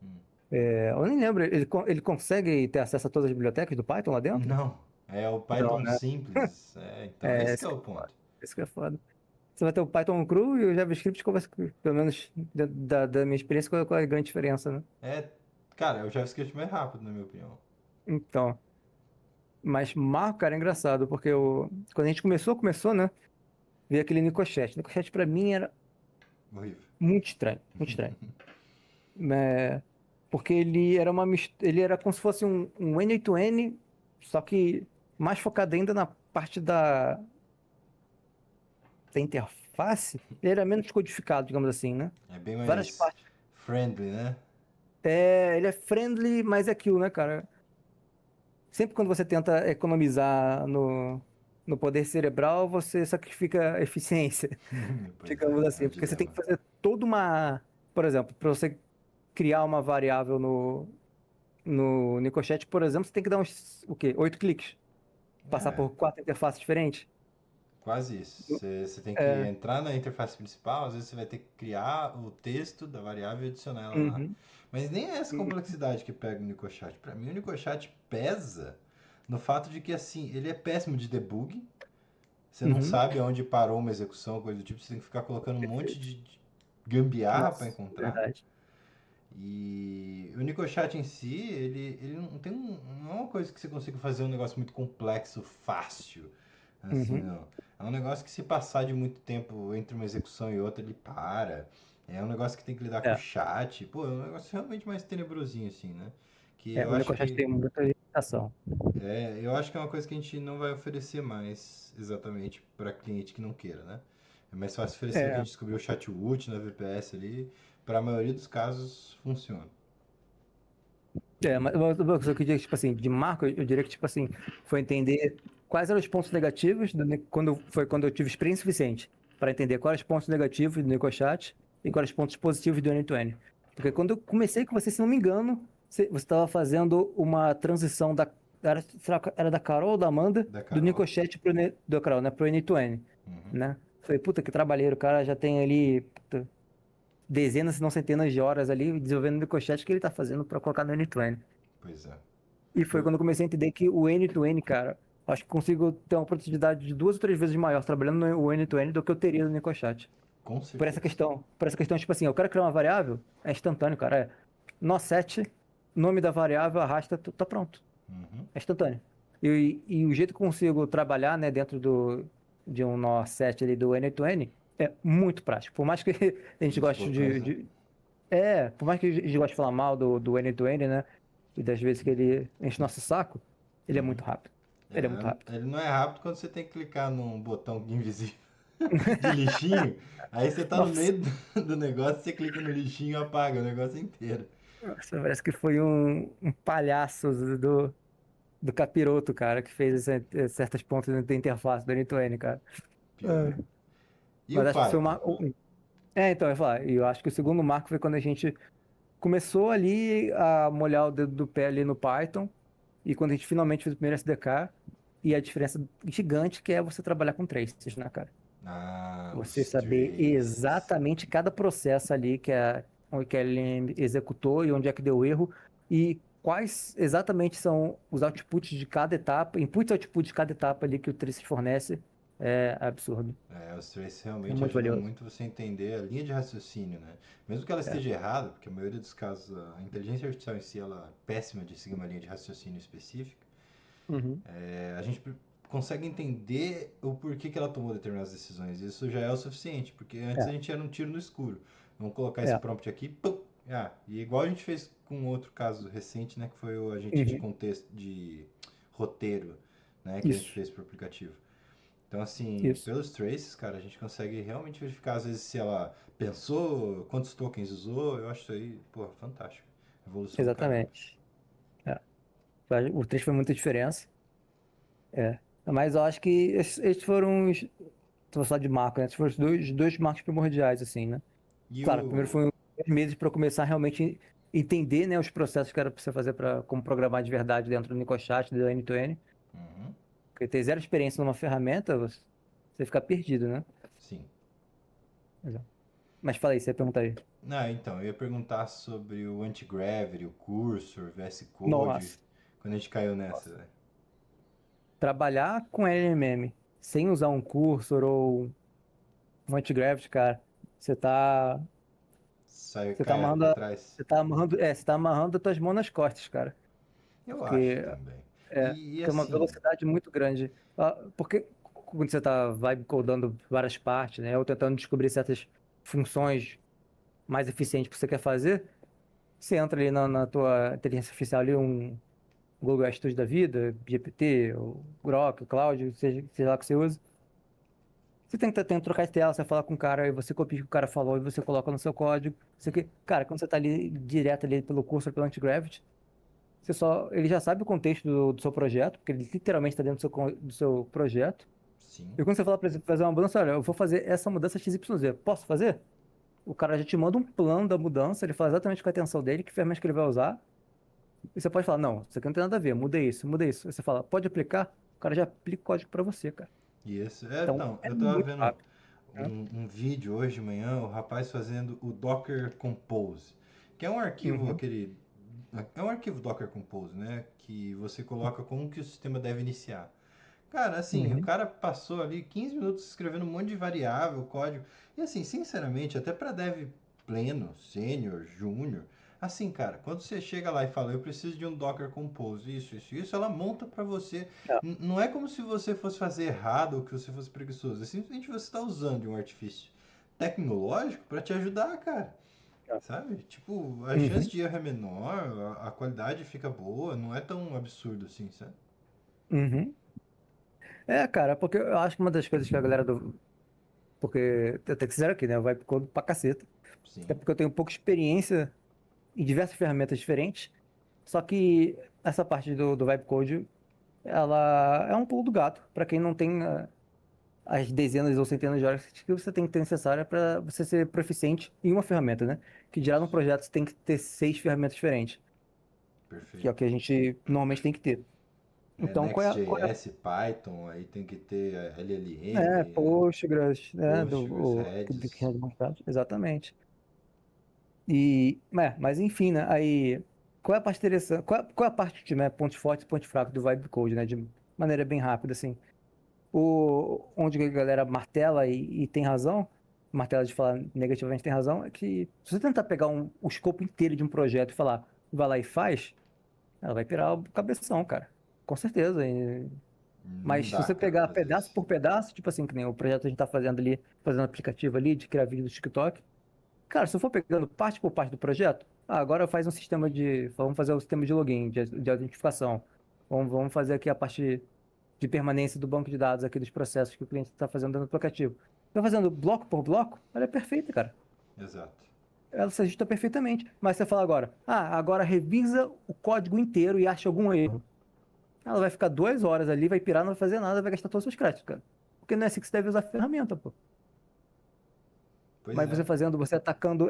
Hum. Eu nem lembro, ele consegue ter acesso a todas as bibliotecas do Python lá dentro? Não, é o Não, Python né? simples. É, então, esse que Isso é que o é foda. ponto. Isso que é foda. Você vai ter o Python cru e o JavaScript conversa, pelo menos da minha experiência, qual é a grande diferença, né? É, cara, é o JavaScript mais rápido, na minha opinião. Então, mas Marco, cara, é engraçado, porque quando a gente começou, né? Veio aquele Nicochete. Nicochete pra mim era Horrível. muito estranho, muito estranho. Né? Porque ele era como se fosse um N8N, só que mais focado ainda na parte da interface. Ele era menos codificado, digamos assim, né? É bem Várias mais partes. friendly, né? Ele é friendly, mas é aquilo, né, cara? Sempre quando você tenta economizar no poder cerebral, você sacrifica a eficiência, Pois digamos é um assim. Porque você tem que dilema. fazer toda uma. Por exemplo, para você criar uma variável no Nicochete, por exemplo, você tem que dar uns, o quê? 8 cliques. Passar É, por 4 interfaces diferentes. Quase isso. Você tem que É, entrar na interface principal, às vezes você vai ter que criar o texto da variável e adicionar ela lá. uhum, Mas nem é essa complexidade que pega o NicoChat. Para mim, o NicoChat pesa no fato de que assim, ele é péssimo de debug. Você não uhum, sabe onde parou uma execução, coisa do tipo, você tem que ficar colocando um monte perfeito. de gambiarra para Nossa, encontrar. verdade. E o NicoChat em si, ele não tem não é uma coisa que você consiga fazer um negócio muito complexo, fácil, assim, Uhum, não. É um negócio que se passar de muito tempo entre uma execução e outra, ele para. É um negócio que tem que lidar com o é, chat. Pô, é um negócio realmente mais tenebrosinho, assim, né? Que eu o acho Necochast que tem muita limitação. eu acho que é uma coisa que a gente não vai oferecer mais exatamente para cliente que não queira, né? É mais fácil oferecer o que a É, gente descobriu o chatbot na VPS ali. Para a maioria dos casos, funciona. mas eu queria, tipo assim, de marco, eu diria que, tipo assim, foi entender quais eram os pontos negativos quando eu tive experiência suficiente para entender quais eram os pontos negativos do NicoChat e quais eram os pontos positivos do End-to-End. Porque quando eu comecei com você, se não me engano, você estava fazendo uma transição era da Carol ou da Amanda, Da do Carol. NicoChat do Carol, né, pro End-to-End, Uhum. né? Falei, puta, que trabalheiro, o cara já tem ali, puta, dezenas, se não centenas de horas ali desenvolvendo o NicoChat que ele tá fazendo para colocar no End-to-End. Pois é. E foi Eu, quando eu comecei a entender que o N2N, cara, acho que consigo ter uma produtividade de 2 ou 3 vezes maior trabalhando no N2N do que eu teria no NicoChat. com Por essa certeza. questão, por essa questão, tipo assim, eu quero criar uma variável, é instantâneo, cara. É nó 7, nome da variável, arrasta, tá pronto. Uhum. É instantâneo. E o jeito que eu consigo trabalhar, né, dentro de um nó 7 ali do N2N é muito prático. Por mais que a gente Dos goste botões, né? por mais que a gente goste de falar mal do N2N, né? E das vezes que ele enche nosso saco, ele é Uhum. muito rápido. Ele é muito rápido. Ele não é rápido quando você tem que clicar num botão invisível de lixinho. Aí você tá no Nossa, meio do negócio, você clica no lixinho e apaga o negócio inteiro. nossa, parece que foi um palhaço do capiroto, cara, que fez certas pontas da interface do N2N, cara. Pior. É. E o Mas acho que foi Python? uma. Então, eu ia falar, e eu acho que o segundo marco foi quando a gente começou ali a molhar o dedo do pé ali no Python, e quando a gente finalmente fez o primeiro SDK, e a diferença gigante que é você trabalhar com traces, né, cara? Ah, Você os saber traces. exatamente cada processo ali que a LLM executou e onde é que deu erro e quais exatamente são os outputs de cada etapa, inputs e outputs de cada etapa ali que o Trace fornece, é absurdo. Os traces É realmente muito ajudam valioso. muito você a entender a linha de raciocínio, né? Mesmo que ela É. esteja errada, porque a maioria dos casos a inteligência artificial em si ela é péssima de seguir uma linha de raciocínio específica, Uhum. a gente consegue entender o porquê que ela tomou determinadas decisões. Isso já é o suficiente, porque antes a É. gente era um tiro no escuro. Vamos colocar esse É. prompt aqui, pum, e igual a gente fez com outro caso recente, né, que foi o agente de Uhum. contexto de roteiro, né, que a gente Isso. fez para o aplicativo. Então, assim, Isso. pelos traces, cara, a gente consegue realmente verificar, às vezes, se ela pensou, quantos tokens usou. Eu acho isso aí, pô, fantástico. Evolução do caramba. Exatamente. É. O trecho foi muita diferença. É. Mas eu acho que esses foram os. Tô falando de marco, né? Esses foram os dois marcos primordiais, assim, né? E Claro, primeiro o. foi uns 2 meses para começar a realmente entender, né, os processos que era para você fazer para como programar de verdade dentro do NicoChat, do N2N. Uhum, Porque ter zero experiência numa ferramenta, você fica perdido, né? sim. Exato. Mas fala aí, você ia perguntar aí. Ah, então, eu ia perguntar sobre o Anti-Gravity, o Cursor, VS Code, Nossa, quando a gente caiu nessa, nossa. velho. Trabalhar com LMM sem usar um cursor ou um anti-gravity, cara, você tá, Sai, você tá cai pra amarrando, trás. você tá amarrando as tuas mãos nas costas, cara. Eu acho Porque também. E porque é uma assim, velocidade muito grande. Porque quando você está vibe codando várias partes, né, ou tentando descobrir certas funções mais eficientes que você quer fazer, você entra ali na tua inteligência artificial ali, um Google Studio da vida, GPT, o Grok, o Cloud, seja lá o que você usa. Você tem que trocar de tela, você fala com o cara, e você copia o que o cara falou e você coloca no seu código. Cara, quando você está ali direto ali pelo cursor, pelo anti-gravity, ele já sabe o contexto do seu projeto, porque ele literalmente está dentro do seu projeto. sim. E quando você fala para ele fazer uma mudança, olha, eu vou fazer essa mudança XYZ, posso fazer? O cara já te manda um plano da mudança, ele fala exatamente com a atenção dele, que ferramenta que ele vai usar. E você pode falar, não, isso aqui não tem nada a ver, muda isso, muda isso. Aí você fala, pode aplicar? O cara já aplica o código para você, cara. Isso. Então, Então, é eu tava muito vendo rápido, né? um vídeo hoje de manhã, o rapaz fazendo o Docker Compose, que é um arquivo Uhum, aquele. É um arquivo Docker Compose, né? Que você coloca como que o sistema deve iniciar. Cara, assim, o uhum. cara passou ali 15 minutos escrevendo um monte de variável, código. E assim, sinceramente, até para dev pleno, sênior, júnior, assim, cara, quando você chega lá e fala, eu preciso de um Docker Compose, isso, ela monta para você. É, Não é como se você fosse fazer errado ou que você fosse preguiçoso. É simplesmente você está usando de um artifício tecnológico para te ajudar, cara. é. Sabe? Tipo, a chance Uhum, de erro é menor, a qualidade fica boa, não é tão absurdo assim, sabe? uhum. É, cara, porque eu acho que uma das coisas que a galera do. Porque eu tenho que ser sincero aqui, né? Vai pro code pra caceta. Até Sim. porque eu tenho pouca experiência em diversas ferramentas diferentes. Só que essa parte do Vibe Code, ela é um pulo do gato para quem não tem as dezenas ou centenas de horas que você tem que ter necessária para você ser proficiente em uma ferramenta, né? Que dirá num projeto você tem que ter 6 ferramentas diferentes, que é o Perfeito. que a gente normalmente tem que ter. É, Então, Next.js, Python, aí tem que ter LLM, Postgres, né? Postgres, Do que Redis. é demonstrado, exatamente. Mas enfim, né? Aí, qual é a parte interessante? Qual é a parte de, né, pontos fortes e pontos fracos do Vibe Code, né? De maneira bem rápida, assim. Onde a galera martela e tem razão, martela de falar negativamente tem razão, é que se você tentar pegar o escopo inteiro de um projeto e falar, vai lá e faz, ela vai pirar o cabeção, cara. Com certeza. Mas Não se dá, você cara, pegar fazer pedaço isso. por pedaço, tipo assim, que nem o projeto que a gente tá fazendo ali, fazendo um aplicativo ali de criar vídeo do TikTok, cara, se eu for pegando parte por parte do projeto, agora faz um sistema de. Vamos fazer o sistema de login, de autentificação. Vamos fazer aqui a parte de permanência do banco de dados aqui dos processos que o cliente está fazendo dentro do aplicativo. Está fazendo bloco por bloco, ela é perfeita, cara. Exato. Ela se ajusta perfeitamente. Mas você fala agora, agora revisa o código inteiro e acha algum erro. Ela vai ficar 2 horas ali, vai pirar, não vai fazer nada, vai gastar todos os seus créditos, cara. Porque não é assim que você deve usar a ferramenta, pô. Pois Mas você é. fazendo, você atacando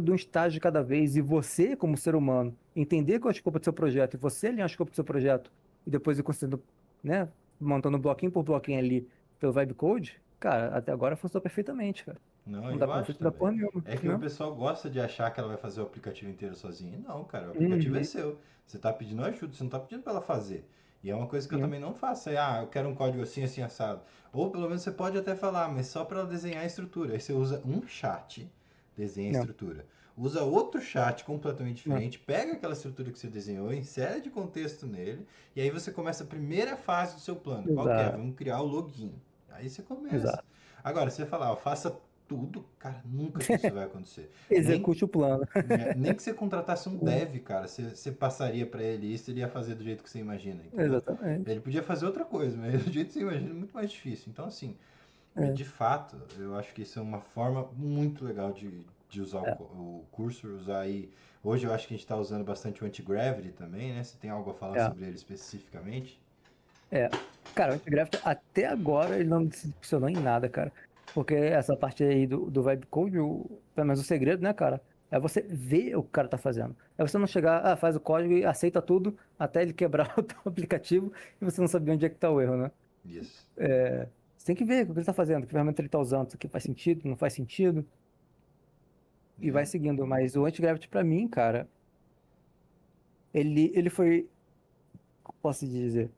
de um estágio de cada vez, e você, como ser humano, entender qual é a escopo do seu projeto, e você alinhar a escopo do seu projeto, e depois ir conseguindo, né, montando bloquinho por bloquinho ali pelo Vibe Code, cara, até agora funcionou perfeitamente, cara. Não, Não dá eu pra acho não dá também. porra nenhuma, É que o né? pessoal gosta de achar que ela vai fazer o aplicativo inteiro sozinha. Não, cara, o aplicativo é Uhum, seu. Você tá pedindo ajuda, você não tá pedindo pra ela fazer. E é uma coisa que eu né? também não faço. Eu quero um código assim, assim, assado. Ou pelo menos você pode até falar, mas só para ela desenhar a estrutura. Aí você usa um chat, desenha a Não, estrutura. Usa outro chat completamente não, diferente, pega aquela estrutura que você desenhou, insere de contexto nele, e aí você começa a primeira fase do seu plano. Qual que é? exato, Vamos criar o login. Aí você começa. exato. Agora, se você falar, ó, faça tudo, cara, nunca que isso vai acontecer. Nem, Execute o plano. nem que você contratasse um dev, cara, você passaria para ele isso, ele ia fazer do jeito que você imagina, entendeu? Exatamente. Ele podia fazer outra coisa, mas do jeito que você imagina é muito mais difícil. Então, assim, É, de fato, eu acho que isso é uma forma muito legal de usar é, o cursor, usar aí. Hoje eu acho que a gente está usando bastante o anti-gravity também, né? Você tem algo a falar é. sobre ele especificamente? É. Cara, o Antigraph até agora ele não me decepcionou em nada, cara. Porque essa parte aí do Vibe Code, pelo menos o segredo, né, cara? É você ver o que o cara tá fazendo. É você não chegar, faz o código e aceita tudo até ele quebrar o teu aplicativo e você não saber onde é que tá o erro, né? Isso. Você tem que ver o que ele tá fazendo, que ferramenta ele tá usando, isso aqui faz sentido, não faz sentido, e vai É, seguindo. Mas o Antigravity pra mim, cara, ele foi, como posso dizer,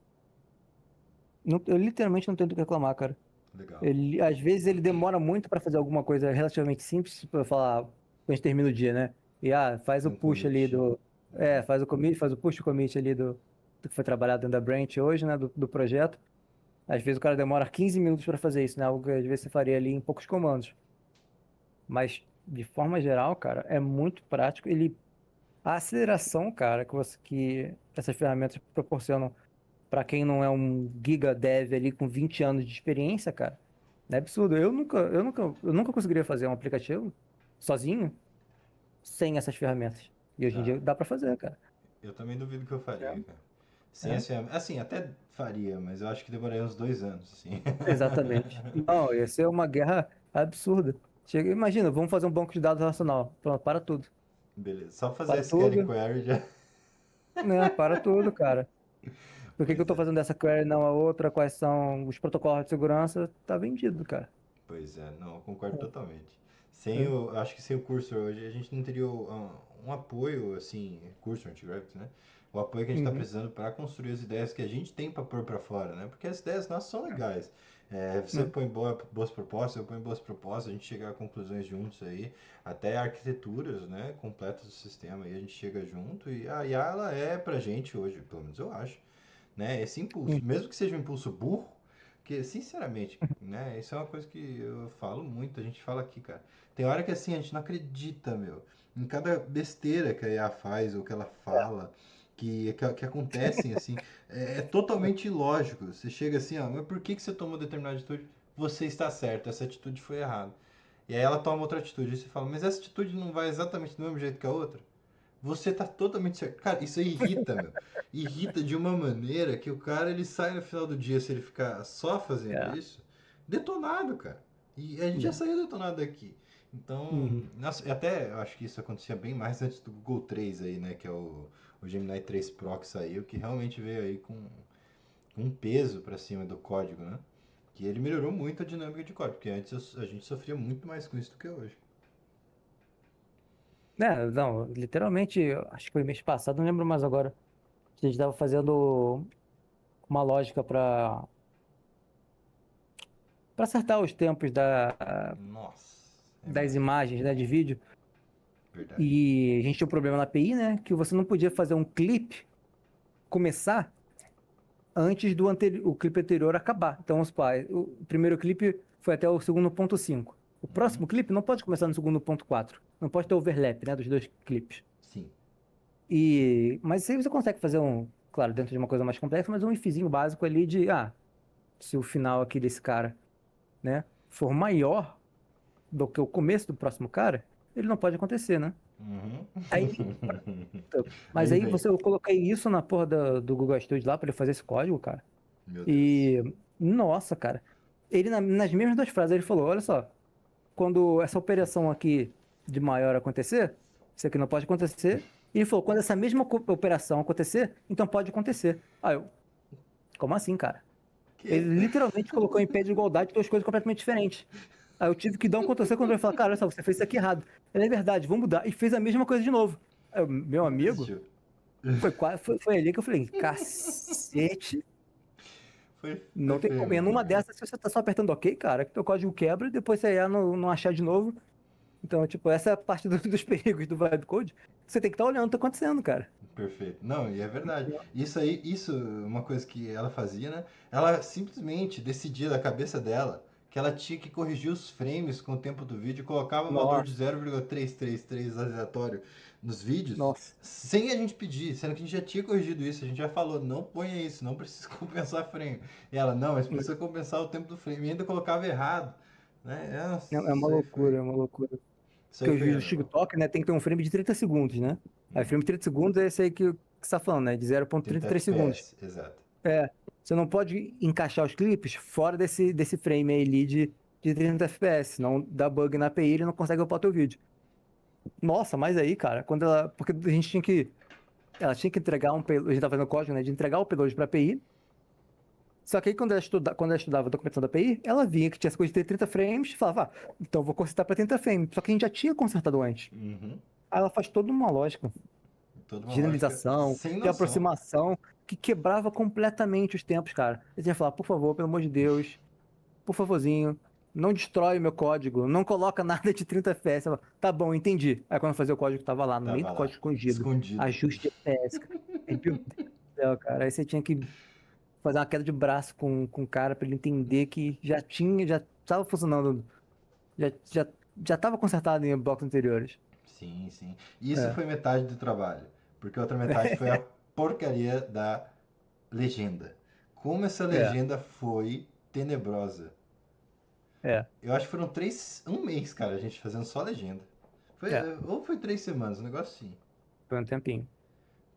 eu literalmente não tenho do que reclamar, cara. legal. Às vezes ele demora muito para fazer alguma coisa relativamente simples, para falar, quando a gente termina o dia, né? Faz o Um push ali commit. Uhum. faz o commit, faz o push commit ali do que foi trabalhado dentro da branch hoje, né? Do projeto. Às vezes o cara demora 15 minutos para fazer isso, né? Algo que às vezes você faria ali em poucos comandos. Mas, de forma geral, cara, é muito prático. A aceleração, cara, que essas ferramentas proporcionam para quem não é um giga dev ali com 20 anos de experiência, cara, é absurdo. Eu nunca conseguiria fazer um aplicativo sozinho sem essas ferramentas. E hoje em Ah, dia dá para fazer, cara. eu também duvido que eu faria, É, cara. Sem é, as ferramentas. Assim, até faria, mas eu acho que demoraria uns 2 anos, assim. exatamente. Não, ia ser uma guerra absurda. Imagina, vamos fazer um banco de dados relacional. Pronto, para tudo. Beleza. Só fazer Para SQL tudo, query já. né? Para tudo, cara. Por que que eu Pois tô é. fazendo essa query e não a outra? Quais são os protocolos de segurança? Tá vendido, cara. Pois é, não, eu concordo É, totalmente. Sem é. o, acho que sem o Cursor hoje a gente não teria um apoio, assim, Cursor Anti-Gravity, né? O apoio que a gente está Uhum. precisando para construir as ideias que a gente tem para pôr para fora, né? Porque as ideias nossas são legais. É, você É. põe boas propostas, eu ponho boas propostas, a gente chega a conclusões juntos aí, até arquiteturas, né, completas do sistema, aí a gente chega junto e a IA ela é pra gente hoje, pelo menos eu acho, né? Esse impulso, Uhum. mesmo que seja um impulso burro, que sinceramente, né? Isso é uma coisa que eu falo muito, a gente fala aqui, cara. Tem hora que assim a gente não acredita, meu, em cada besteira que a IA faz ou que ela fala. Que acontecem assim, é totalmente ilógico. Você chega assim, ó, mas por que você tomou determinada atitude? Você está certo, essa atitude foi errada. E aí ela toma outra atitude. E você fala, mas essa atitude não vai exatamente do mesmo jeito que a outra? Você tá totalmente certo. Cara, isso aí irrita, meu. Irrita de uma maneira que o cara ele sai no final do dia, se ele ficar só fazendo É. isso, detonado, cara. E a gente já É. saiu detonado daqui. Então, Uhum. nossa, até eu acho que isso acontecia bem mais antes do Google 3 aí, né? Que é o Gemini 3 Pro que saiu, que realmente veio aí com um peso pra cima do código, né? Que ele melhorou muito a dinâmica de código, porque antes a gente sofria muito mais com isso do que hoje. É, não, literalmente, acho que foi mês passado, não lembro mais agora. A gente estava fazendo uma lógica para acertar os tempos Nossa, é das mesmo. imagens, né, de vídeo. Verdade. E a gente tinha um problema na API, né, que você não podia fazer um clipe começar antes do o clipe anterior acabar. Então, vamos supor, o primeiro clipe foi até o segundo ponto 5. O Uhum. próximo clipe não pode começar no segundo ponto 4. Não pode ter overlap, né, dos dois clipes. Sim. Mas isso aí você consegue fazer claro, dentro de uma coisa mais complexa, mas um ifzinho básico ali se o final aqui desse cara, né, for maior do que o começo do próximo cara, ele não pode acontecer, né? Uhum. Aí, mas Aí aí vem. eu coloquei isso na porra do Google Studio lá para ele fazer esse código, cara. Meu Deus. E, nossa, cara, ele nas mesmas duas frases ele falou, olha só, quando essa operação aqui de maior acontecer, isso aqui não pode acontecer. E ele falou, quando essa mesma operação acontecer, então pode acontecer. Aí eu, como assim, cara? Que? Ele literalmente colocou em pé de igualdade duas coisas completamente diferentes. Aí eu tive que dar um Ctrl-C quando ele falou, cara, olha só, você fez isso aqui errado. Ele é verdade, vamos mudar. E fez a mesma coisa de novo. Aí eu, meu Não amigo, desistiu. foi ali que eu falei, cacete, Foi não tem feio como. E mesmo, numa cara. dessas, se você tá só apertando OK, cara, que teu código quebra e depois você ia não achar de novo. Então, tipo, essa é a parte dos perigos do vibe code. Você tem que estar olhando o que tá acontecendo, cara. Perfeito. Não, e é verdade. Isso aí, isso é uma coisa que ela fazia, né? Ela simplesmente decidia da cabeça dela que ela tinha que corrigir os frames com o tempo do vídeo, colocava um valor de Nossa, 0,333 aleatório nos vídeos, nossa. sem a gente pedir, sendo que a gente já tinha corrigido isso, a gente já falou, não ponha isso, não precisa compensar frame. E ela, não, mas precisa compensar o tempo do frame, e ainda colocava errado, né? É uma Isso aí loucura, foi, é uma loucura. isso aí Porque os foi vídeos do animal. TikTok, né, tem que ter um frame de 30 segundos, né? Aí Uhum. frame de 30 segundos é esse aí que você tá falando, né? De 30 0,33 segundos. FPS, exato. É, você não pode encaixar os clipes fora desse frame aí ali de 30 FPS, senão dá bug na API e ele não consegue upar o teu vídeo. Nossa, mas aí, cara, porque a gente ela tinha que entregar um payload, a gente tava fazendo código, né, de entregar o payload pra API, só que aí quando ela estudava a documentação da API, ela via que tinha essa coisa de ter 30 frames e falava, então eu vou consertar pra 30 frames, só que a gente já tinha consertado antes. Uhum. Aí ela faz toda uma lógica Toda uma de lógica generalização, sem de noção. aproximação, que quebrava completamente os tempos, cara. A gente ia falar, por favor, pelo amor de Deus, por favorzinho, não destrói o meu código, não coloca nada de 30 FPS. Ela, tá bom, entendi. Aí quando eu fazia o código, tava lá, no meio Tava do lá, código escondido, escondido. ajuste de FPS, cara. Aí, meu Deus do céu, cara. Aí você tinha que fazer uma queda de braço com o cara pra ele entender que já estava funcionando, já estava consertado em blocos anteriores. Sim, sim. Isso É. foi metade do trabalho. Porque a outra metade foi a porcaria da legenda. Como essa É, legenda foi tenebrosa. é, Eu acho que foram um mês, cara, a gente fazendo só legenda. é. Ou foi 3 semanas, um negócio assim. Foi um tempinho.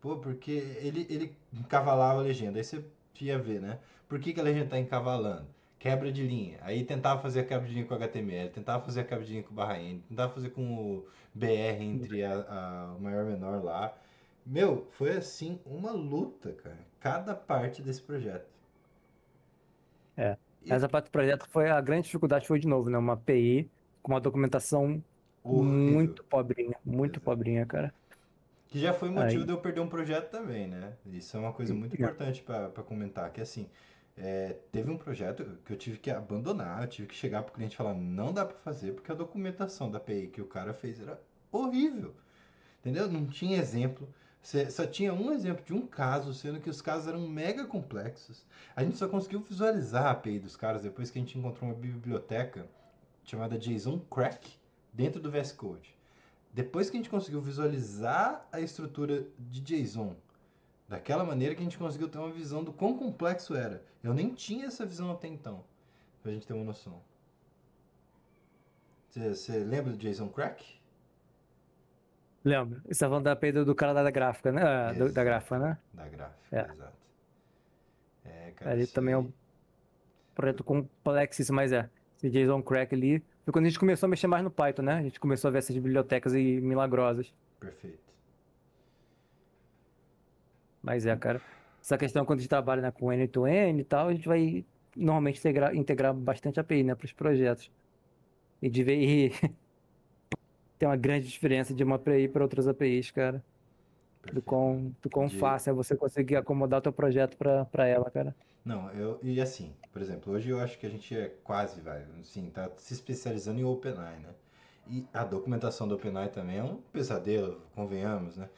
Pô, porque ele encavalava a legenda. Aí você ia ver, né? Por que a legenda tá encavalando? Quebra de linha. Aí tentava fazer a quebra de linha com HTML, tentava fazer a quebra de linha com barra N, tentava fazer com o BR entre o maior e o menor lá. Meu, foi assim uma luta, cara. Cada parte desse projeto. É. E Essa parte do projeto foi a grande dificuldade, foi de novo, né? Uma API com uma documentação horrível. muito Exato. pobrinha, cara. Que já foi motivo de Aí, eu perder um projeto também, né? Isso é uma coisa muito é. importante pra comentar, que assim, teve um projeto que eu tive que abandonar, eu tive que chegar pro cliente e falar, não dá pra fazer, porque a documentação da API que o cara fez era horrível. Entendeu? Não tinha exemplo. Só tinha um exemplo de um caso, sendo que os casos eram mega complexos. A gente só conseguiu visualizar a API dos caras depois que a gente encontrou uma biblioteca chamada JSON Crack dentro do VS Code. Depois que a gente conseguiu visualizar a estrutura de JSON daquela maneira que a gente conseguiu ter uma visão do quão complexo era. Eu nem tinha essa visão até então, pra gente ter uma noção. Você lembra do JSON Crack? Lembro. Você tá falando da API do cara da gráfica, né? Ah, da gráfica, Exato, né? da gráfica, É. exato. É, cara, Ali isso também é aí. um projeto complexíssimo, mas é. Esse JSON Crack ali. Foi quando a gente começou a mexer mais no Python, né? A gente começou a ver essas bibliotecas e milagrosas. Perfeito. Mas é, cara. Essa questão quando a gente trabalha, né, com N2N e tal, a gente vai normalmente integrar bastante API, né, para os projetos. E de ver e tem uma grande diferença de uma API para outras APIs, cara. Perfeito, mano. Do quão De... fácil é você conseguir acomodar o teu projeto para ela, cara. Não, e assim, por exemplo, hoje eu acho que a gente é quase, vai, assim, tá se especializando em OpenAI, né? E a documentação do OpenAI também é um pesadelo, convenhamos, né?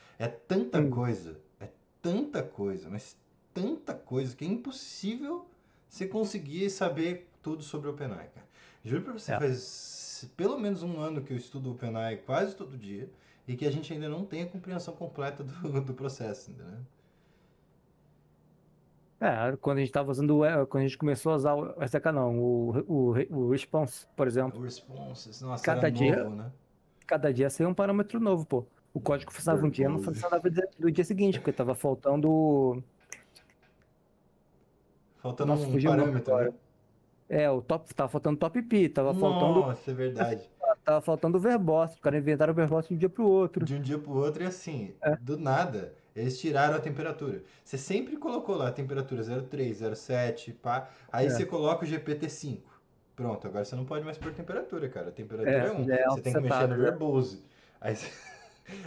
Hum, É tanta coisa, mas tanta coisa que é impossível você conseguir saber tudo sobre o OpenAI, cara. Juro pra você, é. faz pelo menos um ano que eu estudo o OpenAI quase todo dia e que a gente ainda não tem a compreensão completa do processo, entendeu? É, quando a gente tava usando, quando a gente começou a usar o SDK não, o Response, por O exemplo, response, nossa, era cada dia, novo, né? cada dia saiu um parâmetro novo, pô. O código funcionava um dia, não Verbose. funcionava do dia seguinte, porque tava faltando, Faltando nossa, um fugiu o nome parâmetro, né? agora. É, tava faltando top P, Nossa, é verdade. tava faltando o verbose, os caras inventaram o verbose de um dia pro outro. De um dia pro outro e assim, É, do nada, eles tiraram a temperatura. Você sempre colocou lá a temperatura 03, 07, pá. Aí você é, coloca o GPT-5. Pronto, agora você não pode mais pôr temperatura, cara. A temperatura é um. já é Você tem que mexer no auto-setado, já. verbose. Aí você,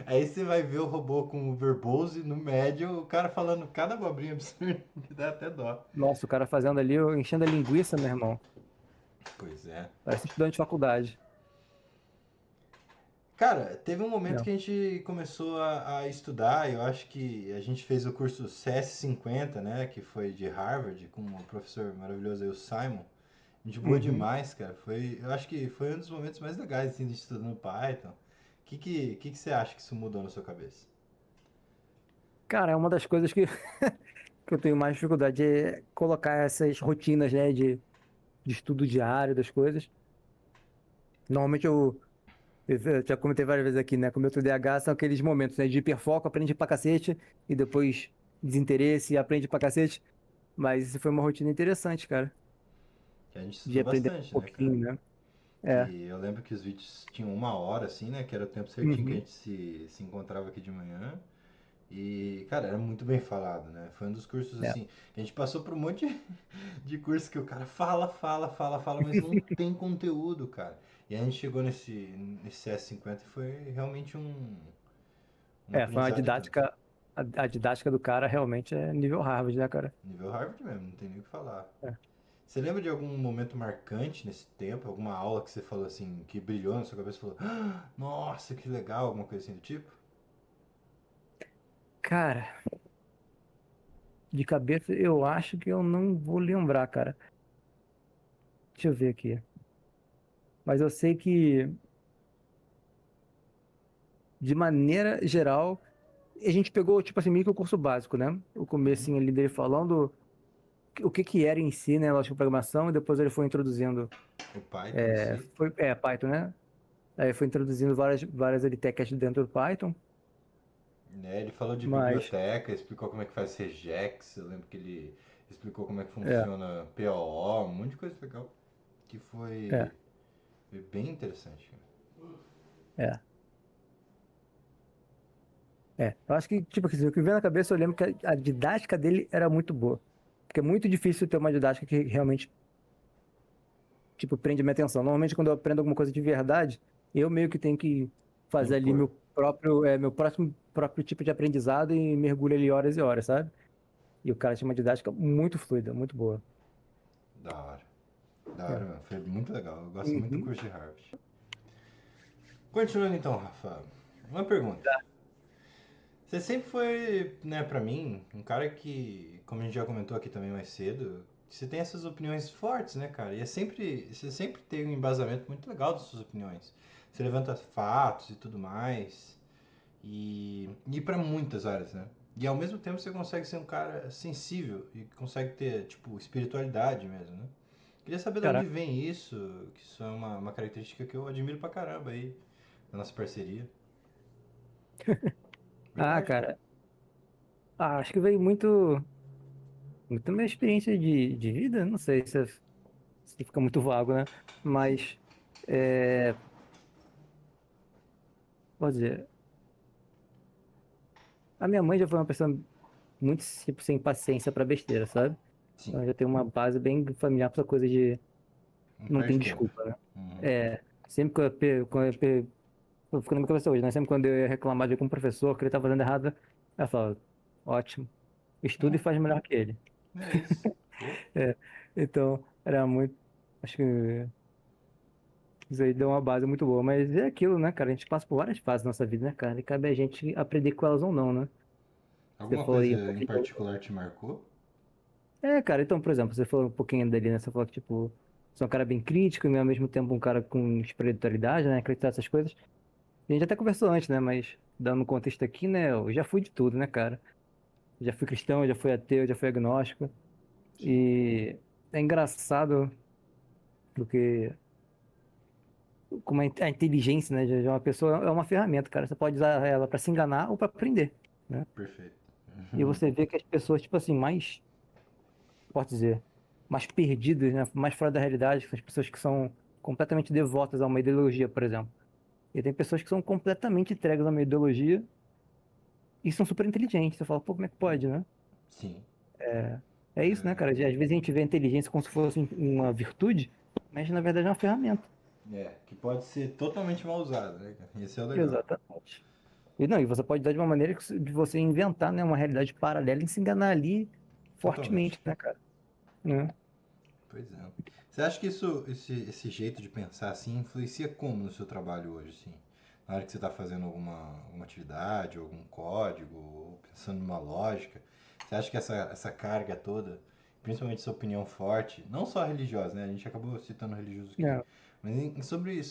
aí você vai ver o robô com o verbose no médio, o cara falando cada abobrinha absurda, que dá até dó. Nossa, o cara fazendo ali, enchendo a linguiça, meu irmão. Pois é. Parece estudante de faculdade. Cara, teve um momento É. que a gente começou a estudar, eu acho que a gente fez o curso CS50, né, que foi de Harvard, com o professor maravilhoso aí, o Simon. Gente boa Uhum. demais, cara. Eu acho que foi um dos momentos mais legais, assim, de estudando Python. O que você acha que isso mudou na sua cabeça? Cara, é uma das coisas que eu tenho mais dificuldade é colocar essas rotinas, né, de estudo diário das coisas. Normalmente eu já comentei várias vezes aqui, né, com o meu TDAH são aqueles momentos, né, de hiperfoco, aprende pra cacete, e depois desinteresse e aprende pra cacete. Mas isso foi uma rotina interessante, cara, Que a gente de estudou aprender um bastante, né, cara? pouquinho, né? É. Que eu lembro que os vídeos tinham uma hora, assim, né, que era o tempo certinho que a Uhum. gente se encontrava aqui de manhã. E, cara, era muito bem falado, né? Foi um dos cursos, É. assim, a gente passou por um monte de curso que o cara fala, mas não tem conteúdo, cara. E a gente chegou nesse CS50 e foi realmente um É, foi uma aprendizado e tanto. didática. A didática do cara realmente é nível Harvard, né, cara? Nível Harvard mesmo, não tem nem o que falar. É. Você lembra de algum momento marcante nesse tempo? Alguma aula que você falou assim, que brilhou na sua cabeça e falou, "Ah, nossa, que legal, alguma coisa assim do tipo? Cara, de cabeça eu acho que eu não vou lembrar, cara. Deixa eu ver aqui. Mas eu sei que, de maneira geral, a gente pegou, tipo assim, meio que o curso básico, né? O Uhum. comecinho ali dele falando o que que era em si, né? Lógica de programação, e depois ele foi introduzindo, O Python em si. Python, né? Aí foi introduzindo várias ali técnicas dentro do Python, Né, ele falou de mas, biblioteca, explicou como é que faz regex, eu lembro que ele explicou como é que é, funciona POO, um monte de coisa legal que é, foi bem interessante. é. Eu acho que, tipo, assim, o que vem na cabeça, eu lembro que a didática dele era muito boa. Porque é muito difícil ter uma didática que realmente, tipo, prende minha atenção. Normalmente, quando eu aprendo alguma coisa de verdade, eu meio que tenho que fazer ali Impor. meu próprio tipo de aprendizado e mergulho ali horas e horas, sabe? E o cara tinha uma didática muito fluida, muito boa. Da hora. Da hora É. mesmo. Foi muito legal. Eu gosto muito do Uhum. curso de Harvard. Continuando então, Rafa. Uma pergunta. Você sempre foi, né, pra mim, um cara que, como a gente já comentou aqui também mais cedo, você tem essas opiniões fortes, né, cara? E você sempre tem um embasamento muito legal das suas opiniões. Você levanta fatos e tudo mais. E para muitas áreas, né? E ao mesmo tempo você consegue ser um cara sensível e consegue ter, tipo, espiritualidade mesmo, né? Queria saber de onde Caraca. vem isso, que isso é uma característica que eu admiro pra caramba aí, na nossa parceria. Ah, Verdade, cara. cara. Acho que veio muito da minha experiência de vida. Não sei se fica muito vago, né? Mas, é, pode dizer, a minha mãe já foi uma pessoa muito, tipo, sem paciência pra besteira, sabe? Sim, Então já tem uma base bem familiar pra essa coisa de não não tem perde tempo. desculpa, né? Uhum. Sempre que ficando na minha cabeça hoje, né? Sempre quando eu ia reclamar de algum professor que ele tá fazendo errado, ela fala, ótimo, estuda e faz melhor que ele. É isso. Pô, É, então, era muito. Acho que isso aí deu uma base muito boa. Mas é aquilo, né, cara? A gente passa por várias fases da nossa vida, né, cara? E cabe a gente aprender com elas ou não, né? Você alguma falou aí um coisa em pouquinho. particular te marcou? Cara, então, por exemplo, você falou um pouquinho dali, né? Você falou que, tipo, você é um cara bem crítico e ao mesmo tempo um cara com espiritualidade, né? Acreditar nessas coisas. E a gente até conversou antes, né? Mas dando um contexto aqui, né? Eu já fui de tudo, né, cara? Já fui cristão, já fui ateu, já fui agnóstico. Sim. E é engraçado porque como a inteligência, né, de uma pessoa é uma ferramenta, cara. Você pode usar ela para se enganar ou para aprender, né? Perfeito. E você vê que as pessoas, tipo assim, mais, pode dizer, mais perdidas, né, mais fora da realidade, que são as pessoas que são completamente devotas a uma ideologia, por exemplo. E tem pessoas que são completamente entregues a uma ideologia e são super inteligentes. Você fala, pô, como é que pode, né? Sim. É isso, né, cara? Às vezes a gente vê a inteligência como se fosse uma virtude, mas na verdade é uma ferramenta. Que pode ser totalmente mal usado, né, cara? Esse é o legal. Exatamente. E não, e você pode dar de uma maneira de você inventar, né, uma realidade paralela e se enganar ali Totalmente. fortemente, né, cara? Né? Pois é. Você acha que esse jeito de pensar assim influencia como no seu trabalho hoje, assim? Na hora que você está fazendo alguma atividade, algum código, ou pensando numa lógica, você acha que essa carga toda, principalmente essa opinião forte, não só religiosa, né? A gente acabou citando religioso aqui, É. mas sobre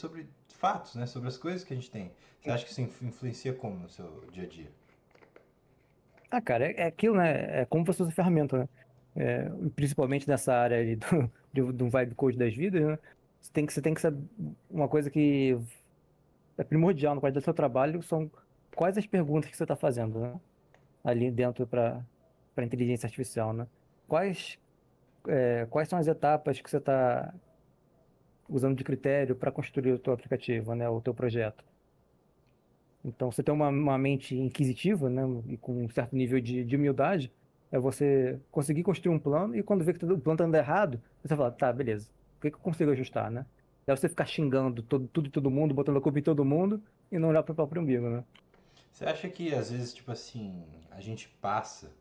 fatos, né? Sobre as coisas que a gente tem. Você acha que isso influencia como no seu dia a dia? Ah, cara, é aquilo, né? É como se fosse uma ferramenta, né? Principalmente nessa área ali do vibe code das vidas, né? Você tem que saber uma coisa que é primordial no quadro do seu trabalho são quais as perguntas que você está fazendo, né? Ali dentro para inteligência artificial, né? Quais, quais são as etapas que você está usando de critério para construir o teu aplicativo, né, o teu projeto. Então, você ter uma mente inquisitiva, né, e com um certo nível de humildade, é você conseguir construir um plano e quando vê que o plano está andando errado, você fala, tá, beleza, o que que eu consigo ajustar, né? É você ficar xingando tudo e todo mundo, botando a culpa em todo mundo e não olhar para o próprio umbigo, né? Você acha que às vezes, tipo assim, a gente passa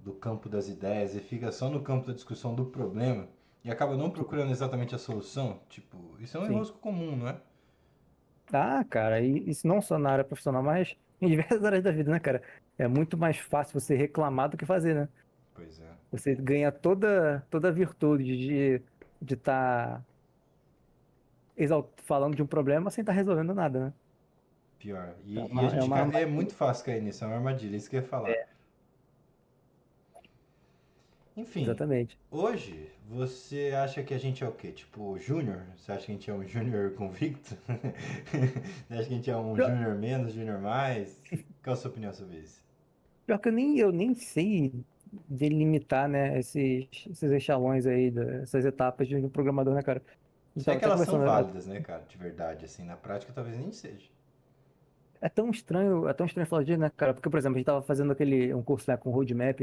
do campo das ideias e fica só no campo da discussão do problema e acaba não Sim. procurando exatamente a solução? Tipo, isso é um Sim. enrosco comum, não é? Cara, e isso não só na área profissional, mas em diversas áreas da vida, né, cara? É muito mais fácil você reclamar do que fazer, né? Pois é. Você ganha toda a virtude de estar falando de um problema sem estar resolvendo nada, né? Pior. É E a uma, é gente uma é armadilha. muito fácil cair nisso, é uma armadilha, isso que eu ia falar. É, Enfim, exatamente. hoje você acha que a gente é o quê? Tipo, júnior? Você acha que a gente é um júnior convicto? Você acha que a gente é um Pior, júnior menos, júnior mais? Qual a sua opinião sobre isso? pior que eu nem sei delimitar, né, esses echelões aí, essas etapas de um programador, né, cara? A gente Se é tava que até elas são conversando, né? válidas, né, cara? De verdade, assim, na prática talvez nem seja. é tão estranho falar disso, né, cara? Porque, por exemplo, a gente tava fazendo um curso, né, com roadmap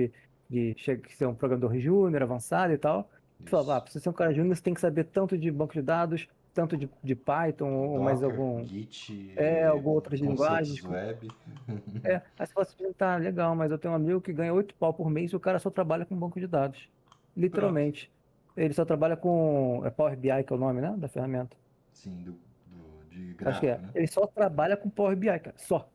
de ser um programador júnior, avançado e tal. Tu falava, Isso. pra você ser um cara júnior, você tem que saber tanto de banco de dados, tanto de Python, ou mais Docker, Git, alguma outras linguagens. conceitos web. Aí você fala assim, tá, legal, mas eu tenho um amigo que ganha 8 pau por mês e o cara só trabalha com banco de dados. Pronto. Literalmente. Ele só trabalha com Power BI, que é o nome, né, da ferramenta. Sim, de Acho que gráfico, é. né? Ele só trabalha com Power BI, cara. Só.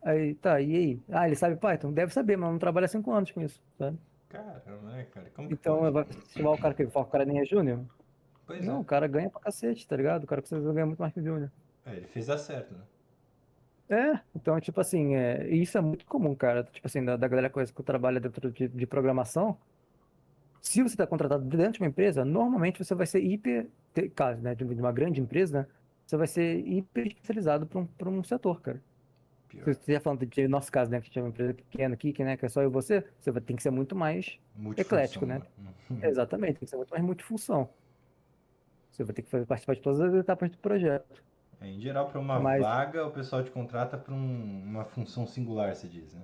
Aí, tá, e aí? Ah, ele sabe Python? Deve saber, mas não trabalha há 5 anos com isso, sabe? Caramba, né, cara? Como que Então, pode? vai chamar o cara que fala que o cara nem é júnior? Pois Não, é. o cara ganha pra cacete, tá ligado? O cara precisa ganhar muito mais que o júnior. É, ele fez dar certo, né? Então, tipo assim, e isso é muito comum, cara. Tipo assim, da galera que trabalha dentro de programação. Se você está contratado dentro de uma empresa, normalmente você vai ser caso, né, de uma grande empresa, né, você vai ser hiper especializado para um setor, cara. Se Pior. você estiver falando de nosso caso, né, que tinha uma empresa pequena aqui, que, né, que é só eu e você vai ter que ser muito mais eclético, Multifunção, né? né? Exatamente, tem que ser muito mais multifunção. Você vai ter que participar de todas as etapas do projeto. É, em geral, para uma Mas, vaga, o pessoal te contrata para uma função singular, se diz, né?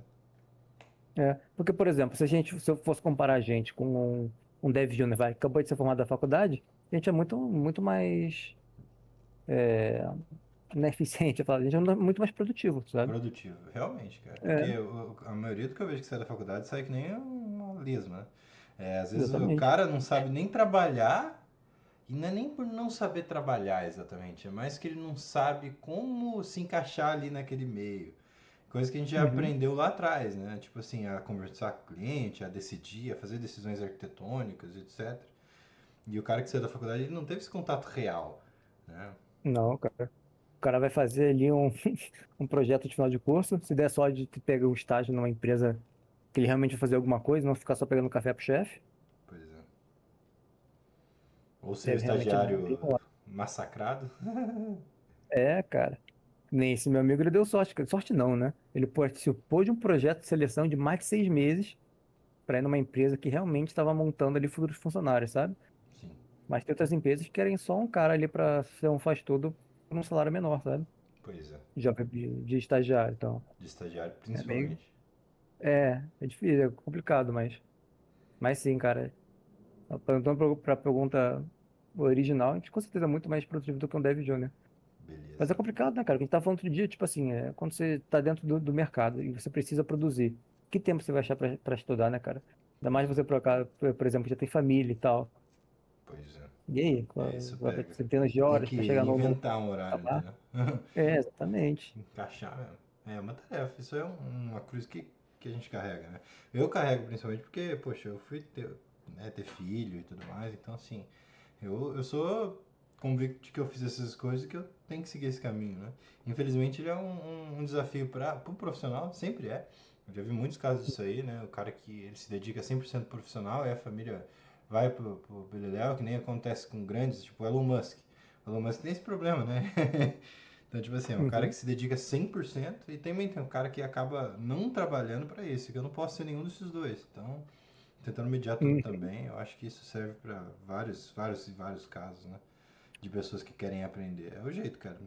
porque, por exemplo, se eu fosse comparar a gente com um dev júnior, vai, que acabou de ser formado da faculdade, a gente é muito mais é, não é eficiente, eu falo, a gente é muito mais produtivo, sabe? Produtivo, realmente, cara. É, Porque a maioria do que eu vejo que sai da faculdade sai que nem uma lesma, né? É, às vezes o exatamente. cara não sabe nem trabalhar, e não é nem por não saber trabalhar exatamente, é mais que ele não sabe como se encaixar ali naquele meio. Coisa que a gente já Uhum. aprendeu lá atrás, né? Tipo assim, a conversar com o cliente, a decidir, a fazer decisões arquitetônicas, etc. E o cara que saiu da faculdade, ele não teve esse contato real, né? Não, cara. O cara vai fazer ali um projeto de final de curso, se der sorte de pegar um estágio numa empresa que ele realmente vai fazer alguma coisa, não ficar só pegando café pro chefe, Pois é. Ou ser o deve realmente dar bem estagiário bom. massacrado. Cara. Nem esse meu amigo, ele deu sorte, cara. Sorte não, né? Ele participou de um projeto de seleção de mais de 6 meses para ir numa empresa que realmente estava montando ali futuros funcionários, sabe? Sim, Mas tem outras empresas que querem só um cara ali para ser um faz-tudo por um salário menor, sabe? pois é. De estagiário, então. De estagiário, É meio. principalmente. É difícil, é complicado, mas sim, cara. Então, para a pergunta original, a gente com certeza é muito mais produtivo do que um dev júnior. Mas Beleza. é complicado, né, cara? O que a gente tá falando outro dia, tipo assim, quando você tá dentro do mercado e você precisa produzir, que tempo você vai achar pra estudar, né, cara? Ainda mais Pois é. você, por exemplo, já tem família e tal. Pois é. E aí, É, isso vai ter pega. centenas de Tem horas que pra chegar no inventar um horário, trabalho. entendeu? Exatamente. Encaixar mesmo. É uma tarefa. Isso é uma cruz que a gente carrega, né? Eu carrego principalmente porque, poxa, eu fui ter filho e tudo mais. Então, assim, eu sou convicto de que eu fiz essas coisas e que eu tenho que seguir esse caminho, né? Infelizmente, ele é um desafio para o profissional, sempre é. Eu já vi muitos casos disso aí, né? O cara que ele se dedica 100% profissional e a família vai pro beleléu, que nem acontece com grandes, tipo Elon Musk. O Elon Musk tem esse problema, né? Então, tipo assim, é um cara que Uhum. se dedica 100% e também tem um cara que acaba não trabalhando para isso, que eu não posso ser nenhum desses dois. Então, tentando mediar tudo Uhum. também, eu acho que isso serve para vários casos, né? De pessoas que querem aprender. É o jeito, cara.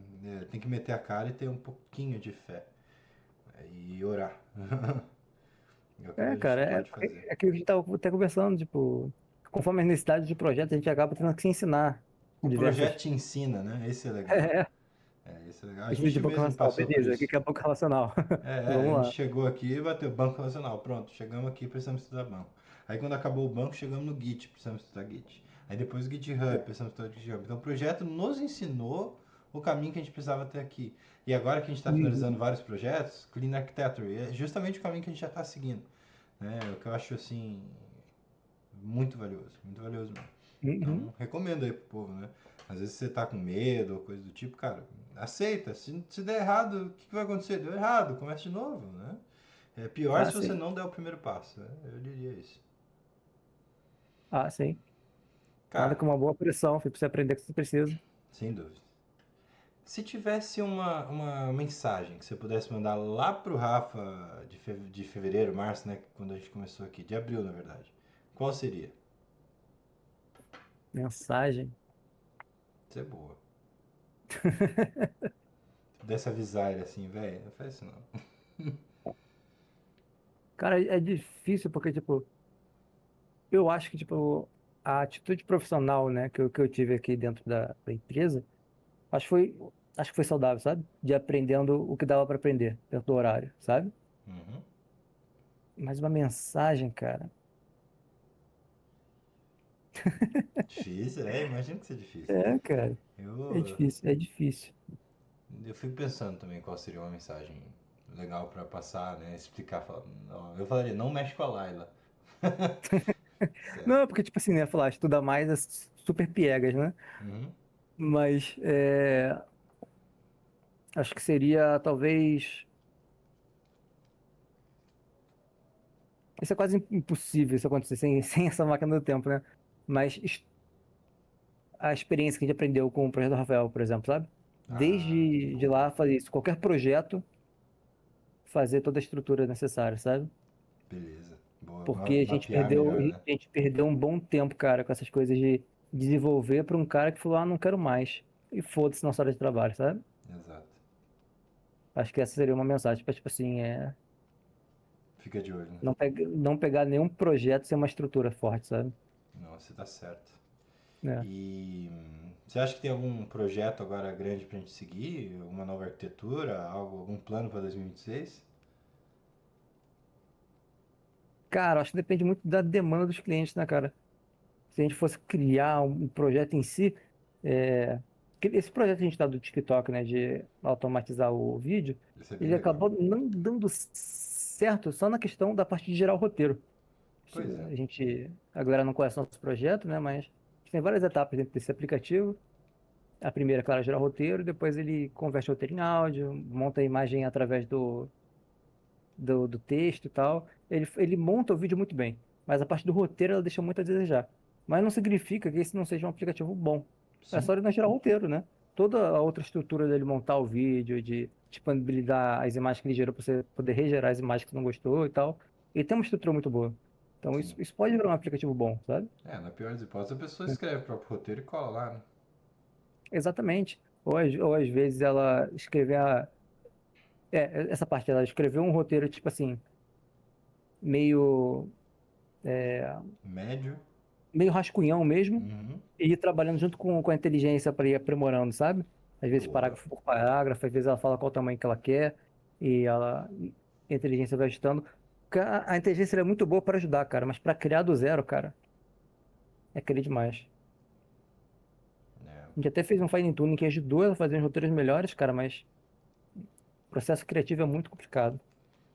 Tem que meter a cara e ter um pouquinho de fé. E orar. É o que a gente Cara, pode fazer. é aquilo que a gente tava até conversando, tipo, conforme as necessidades de projeto, a gente acaba tendo que se ensinar O projeto diversas. te ensina, né? Esse é legal. Esse é legal. A Estudo de gente banco mesmo relacional, passou por beleza, o que isso. que é banco relacional? A Vamos gente lá. chegou aqui e bateu banco relacional. Pronto, chegamos aqui, precisamos estudar banco. Aí quando acabou o banco, chegamos no Git, precisamos estudar Git. Aí depois o GitHub, precisamos estudar GitHub. Então o projeto nos ensinou o caminho que a gente precisava ter aqui. E agora que a gente está finalizando Uhum. vários projetos, Clean Architecture é justamente o caminho que a gente já está seguindo. Né? O que eu acho assim muito valioso mesmo. Uhum. Então, recomendo aí pro povo, né? Às vezes você tá com medo ou coisa do tipo, cara, aceita. Se der errado, o que vai acontecer? Deu errado, começa de novo, né? É pior Ah, se você sim. não der o primeiro passo, né? Eu diria isso. Ah, sim. Nada Cara, com uma boa pressão, filho, pra você aprender o que você precisa. sem dúvida. Se tivesse uma mensagem que você pudesse mandar lá pro Rafa de fevereiro, março, né? Quando a gente começou aqui, de abril, na verdade, qual seria? Mensagem. Isso é boa. pudesse avisar ele assim, velho, não faz isso não. Cara, é difícil porque, tipo, eu acho que, tipo, a atitude profissional, né, que eu tive aqui dentro da empresa, acho que foi, acho que foi saudável, sabe? De aprendendo o que dava para aprender dentro do horário, sabe? Uhum. Mas uma mensagem, cara. Difícil, é, imagino que seja difícil. É, cara, é Eu, difícil, é difícil. eu fico pensando também qual seria uma mensagem legal pra passar, né? Explicar, falar, não, eu falaria, não mexe com a Laila. Sério. Não, porque, tipo assim, né, falar, estuda mais é super piegas, né? Uhum. Mas acho que seria talvez. Isso é quase impossível isso acontecer sem, sem essa máquina do tempo, né? Mas a experiência que a gente aprendeu com o projeto do Rafael, por exemplo, sabe? Ah, Desde de boa. lá fazer isso, qualquer projeto, fazer toda a estrutura necessária, sabe? Beleza. Boa. Porque Mapear melhor, né? a gente perdeu um bom tempo, cara, com essas coisas de desenvolver para um cara que falou, ah, não quero mais. E foda-se nossa hora de trabalho, sabe? Exato. Acho que essa seria uma mensagem para, tipo assim, Fica de olho, né? não pegar nenhum projeto sem uma estrutura forte, sabe? Não, você tá certo. É. E você acha que tem algum projeto agora grande pra gente seguir? Uma nova arquitetura? Algo, algum plano pra 2026? Cara, acho que depende muito da demanda dos clientes, né, cara? Se a gente fosse criar um projeto em si, esse projeto que a gente está do TikTok, né, de automatizar o vídeo, Isso é bem ele legal. acabou não dando certo só na questão da parte de gerar o roteiro. Pois é. A galera não conhece nosso projeto, né, mas tem várias etapas dentro desse aplicativo. A primeira, claro, é gerar o roteiro, depois ele converte o roteiro em áudio, monta a imagem através do texto e tal. Ele monta o vídeo muito bem, mas a parte do roteiro ela deixa muito a desejar. Mas não significa que esse não seja um aplicativo bom. É Sim, só ele não gerar roteiro, né? Toda a outra estrutura dele montar o vídeo, de disponibilizar as imagens que ele gerou para você poder regerar as imagens que você não gostou e tal. Ele tem uma estrutura muito boa. Então sim. isso pode virar um aplicativo bom, sabe? É, na pior das hipóteses, a pessoa escreve o próprio roteiro e cola lá, né? Exatamente. Ou às vezes ela escrever essa parte, ela escreveu um roteiro, tipo assim, meio Médio. meio rascunhão mesmo, Uhum. e ir trabalhando junto com a inteligência para ir aprimorando, sabe? Às vezes Boa. parágrafo por parágrafo, às vezes ela fala qual o tamanho que ela quer, e a inteligência vai ajustando. A inteligência ela é muito boa para ajudar, cara, mas para criar do zero, cara, é querer demais. É. A gente até fez um fine tuning que ajudou ela a fazer uns roteiros melhores, cara, mas o processo criativo é muito complicado.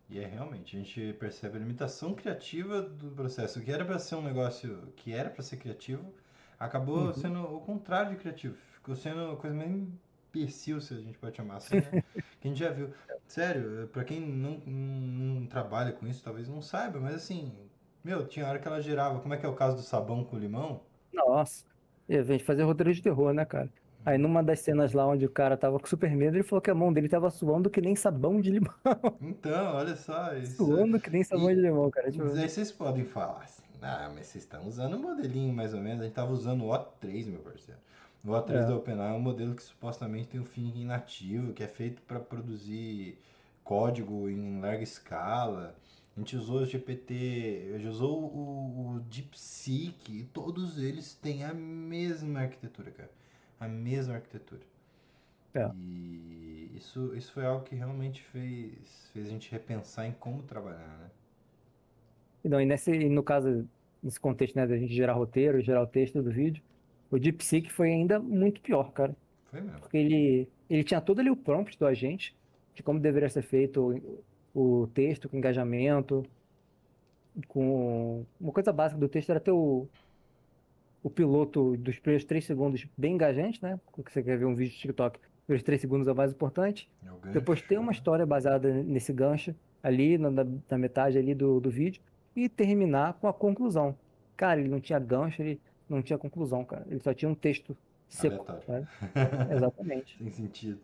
E é realmente, a gente percebe a limitação criativa do processo. O que era para ser um negócio que era para ser criativo, acabou Uhum. sendo o contrário de criativo. Ficou sendo a coisa mais imbecil, se a gente pode chamar assim, né? Que a gente já viu. Sério, para quem não trabalha com isso, talvez não saiba, mas assim, meu, tinha hora que ela girava. Como é que é o caso do sabão com limão? Nossa, e a gente fazia roteiro de terror, né, cara? Aí numa das cenas lá onde o cara tava com super medo, ele falou que a mão dele tava suando que nem sabão de limão. Então, olha só, isso. Suando que nem sabão de E limão, cara. aí Tipo, vocês podem falar assim, ah, mas vocês estão usando um modelinho mais ou menos. A gente tava usando o O3, meu parceiro. O O3 da é. OpenAI é um modelo que supostamente tem um fim nativo, que é feito para produzir código em larga escala. A gente usou o GPT, a gente usou o DeepSeek, e todos eles têm a mesma arquitetura, cara. A mesma arquitetura. É. E isso foi algo que realmente fez a gente repensar em como trabalhar, né? Então, e no caso, nesse contexto, né, da gente gerar roteiro, gerar o texto do vídeo, o DeepSeek foi ainda muito pior, cara. Foi mesmo. Porque ele tinha todo ali o prompt do agente, de como deveria ser feito o texto, com engajamento, com... Uma coisa básica do texto era ter o piloto dos primeiros 3 segundos bem engajante, né? Porque você quer ver um vídeo de TikTok, os primeiros 3 segundos é o mais importante. É o Depois gancho. tem uma história baseada nesse gancho ali, na metade ali do vídeo, e terminar com a conclusão. Cara, ele não tinha gancho, ele não tinha conclusão, cara. Ele só tinha um texto seco, Aleatório. sabe? Exatamente. Sem sentido.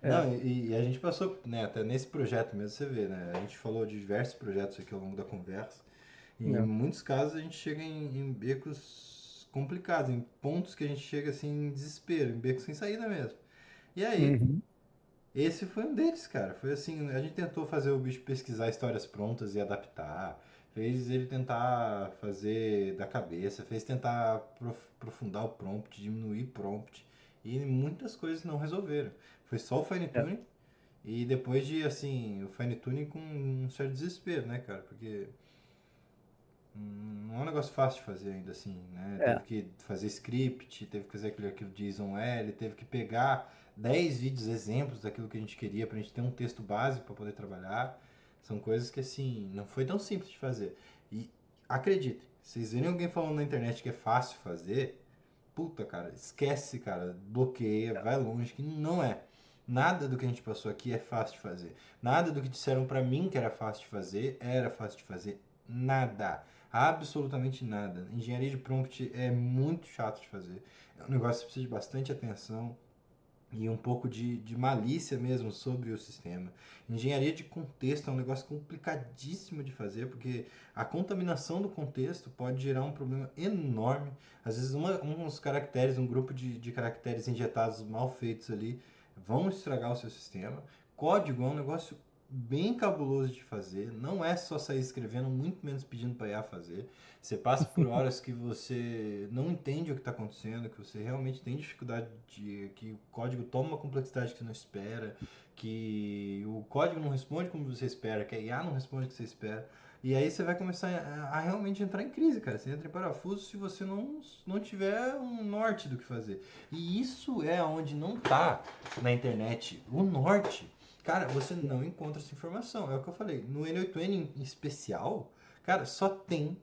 É, Não, e a gente passou, né, até nesse projeto mesmo, você vê, né? A gente falou de diversos projetos aqui ao longo da conversa. E em é. muitos casos a gente chega em becos complicados, em pontos que a gente chega assim em desespero, em becos sem saída mesmo. E aí, Uhum. Esse foi um deles, cara. Foi assim, a gente tentou fazer o bicho pesquisar histórias prontas e adaptar. Fez ele tentar fazer da cabeça, fez tentar aprofundar o prompt, diminuir prompt. E muitas coisas não resolveram. Foi só o fine É, tuning. E depois de, assim, o fine tuning com um certo desespero, né, cara? Porque não é um negócio fácil de fazer ainda assim, né? Teve é. que fazer script, teve que fazer aquele arquivo JSON L, teve que pegar 10 vídeos exemplos daquilo que a gente queria pra gente ter um texto básico para poder trabalhar. São coisas que assim, não foi tão simples de fazer. E acredite, vocês verem alguém falando na internet que é fácil fazer, puta, cara, esquece, cara, bloqueia, vai longe, que não é. Nada do que a gente passou aqui é fácil de fazer. Nada do que disseram pra mim que era fácil de fazer, era fácil de fazer. Nada. Absolutamente nada. Engenharia de prompt é muito chato de fazer. É um negócio que precisa de bastante atenção e um pouco de malícia mesmo sobre o sistema. Engenharia de contexto é um negócio complicadíssimo de fazer, porque a contaminação do contexto pode gerar um problema enorme. Às vezes, uns caracteres, um grupo de caracteres injetados mal feitos ali, vão estragar o seu sistema. Código é um negócio bem cabuloso de fazer, não é só sair escrevendo, muito menos pedindo para IA fazer. Você passa por horas que você não entende o que está acontecendo, que você realmente tem dificuldade de que o código toma uma complexidade que você não espera, que o código não responde como você espera, que a IA não responde o que você espera. E aí você vai começar a realmente entrar em crise, cara. Você entra em parafuso se você não tiver um norte do que fazer. E isso é onde não tá na internet o norte. Cara, você não encontra essa informação. É o que eu falei. No N8N em especial, cara, só tem.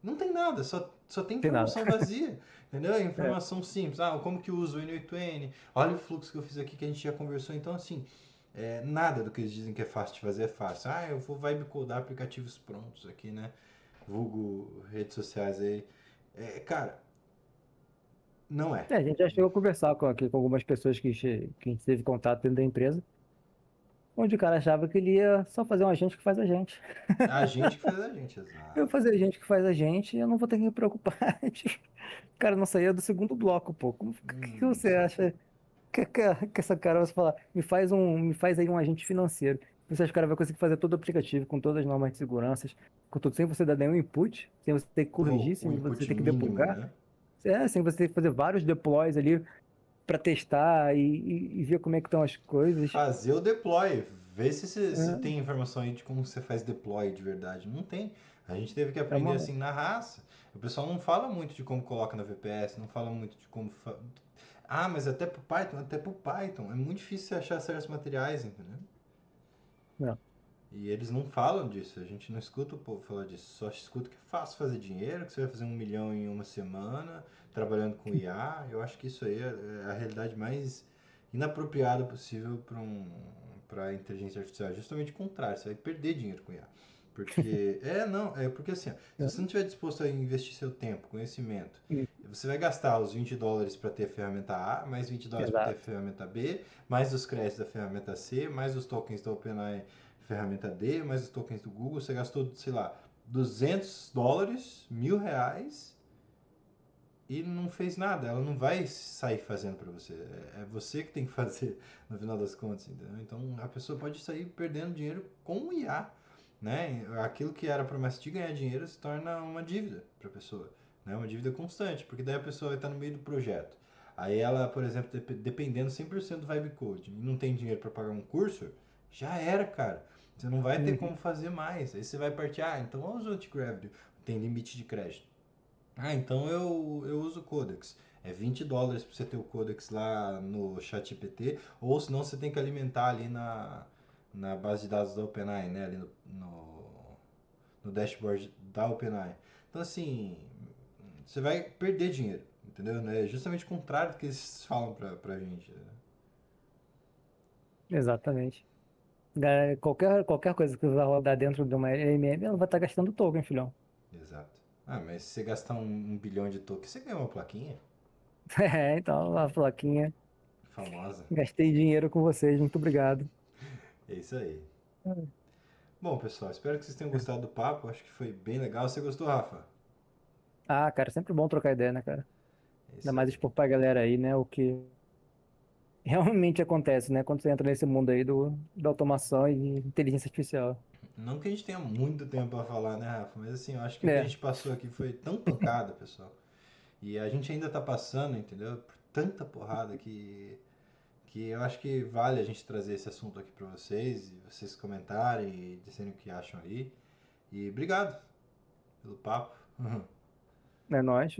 Não tem nada, só tem Tem nada. informação vazia. Entendeu? É É. informação simples. Ah, como que eu uso o N8N? Olha o fluxo que eu fiz aqui que a gente já conversou. Então, assim, nada do que eles dizem que é fácil de fazer é fácil. Ah, eu vou vibe codar aplicativos prontos aqui, né? Vulgo redes sociais aí. Cara, não é. É, a gente já chegou a conversar aqui com algumas pessoas que a gente teve contato dentro da empresa, onde o cara achava que ele ia só fazer um agente que faz a gente. A gente que faz a gente, Eu vou exato. fazer agente que faz a gente e eu não vou ter que me preocupar. Tipo, o cara não saía do segundo bloco, pô. Que você acha que essa cara vai falar, me faz aí um agente financeiro. Você acha que o cara vai conseguir fazer todo o aplicativo com todas as normas de segurança, com tudo, sem você dar nenhum input, sem você ter que Pô, corrigir, o sem você input ter que mínimo, debugar? né? Sem você ter que fazer vários deploys ali para testar e ver como é que estão as coisas. Fazer o deploy. Vê se É, tem informação aí de como você faz deploy de verdade. Não tem. A gente teve que é aprender uma. assim na raça. O pessoal não fala muito de como coloca na VPS, não fala muito de como. Ah, mas até pro Python. É muito difícil você achar certos materiais, entendeu? Não. E eles não falam disso. A gente não escuta o povo falar disso. Só escuta que é fácil fazer dinheiro, que você vai fazer 1 milhão em uma semana, trabalhando com IA. Eu acho que isso aí é a realidade mais inapropriada possível para a inteligência artificial. É justamente o contrário, você vai perder dinheiro com IA. Porque, não, é porque assim, ó, se você não estiver disposto a investir seu tempo, conhecimento, você vai gastar os US$ 20 para ter a ferramenta A, mais US$ 20 para ter a Exato. ferramenta B, mais os créditos da ferramenta C, mais os tokens da OpenAI ferramenta D, mais os tokens do Google, você gastou, sei lá, US$ 200, R$ 1.000 e não fez nada. Ela não vai sair fazendo para você. É você que tem que fazer no final das contas, entendeu? Então a pessoa pode sair perdendo dinheiro com o IA, né? Aquilo que era promessa de ganhar dinheiro se torna uma dívida para a pessoa, né? Uma dívida constante, porque daí a pessoa vai estar no meio do projeto. Aí ela, por exemplo, dependendo 100% do Vibe Code e não tem dinheiro para pagar um curso, já era, cara. Você não vai ter Uhum. como fazer mais. Aí você vai partir, então vamos usar o Anti-Gravity, tem limite de crédito. Então eu uso o Codex. É US$ 20 para você ter o Codex lá no ChatGPT, ou senão você tem que alimentar ali na base de dados da OpenAI, né? Ali no dashboard da OpenAI. Então assim, você vai perder dinheiro, entendeu? É justamente o contrário do que eles falam pra gente. Exatamente. Qualquer coisa que vai rodar dentro de uma LLM, ela vai estar gastando token, filhão. Exato. Ah, mas se você gastar 1 bilhão de tokens, você ganha uma plaquinha É, então, a plaquinha. famosa. Gastei dinheiro com vocês, muito obrigado. É isso aí. Bom, pessoal, espero que vocês tenham gostado do papo. Acho que foi bem legal. Você gostou, Rafa? Ah, cara, sempre bom trocar ideia, né, cara? É Ainda isso mais aí. expor pra galera aí, né, o que realmente acontece, né? Quando você entra nesse mundo aí da automação e inteligência artificial. Não que a gente tenha muito tempo pra falar, né, Rafa? Mas assim, eu acho que o que a É, gente passou aqui foi tão pancada, pessoal. E a gente ainda tá passando, entendeu? Por tanta porrada que eu acho que vale a gente trazer esse assunto aqui pra vocês, e vocês comentarem e dizerem o que acham aí. E obrigado pelo papo. é nóis.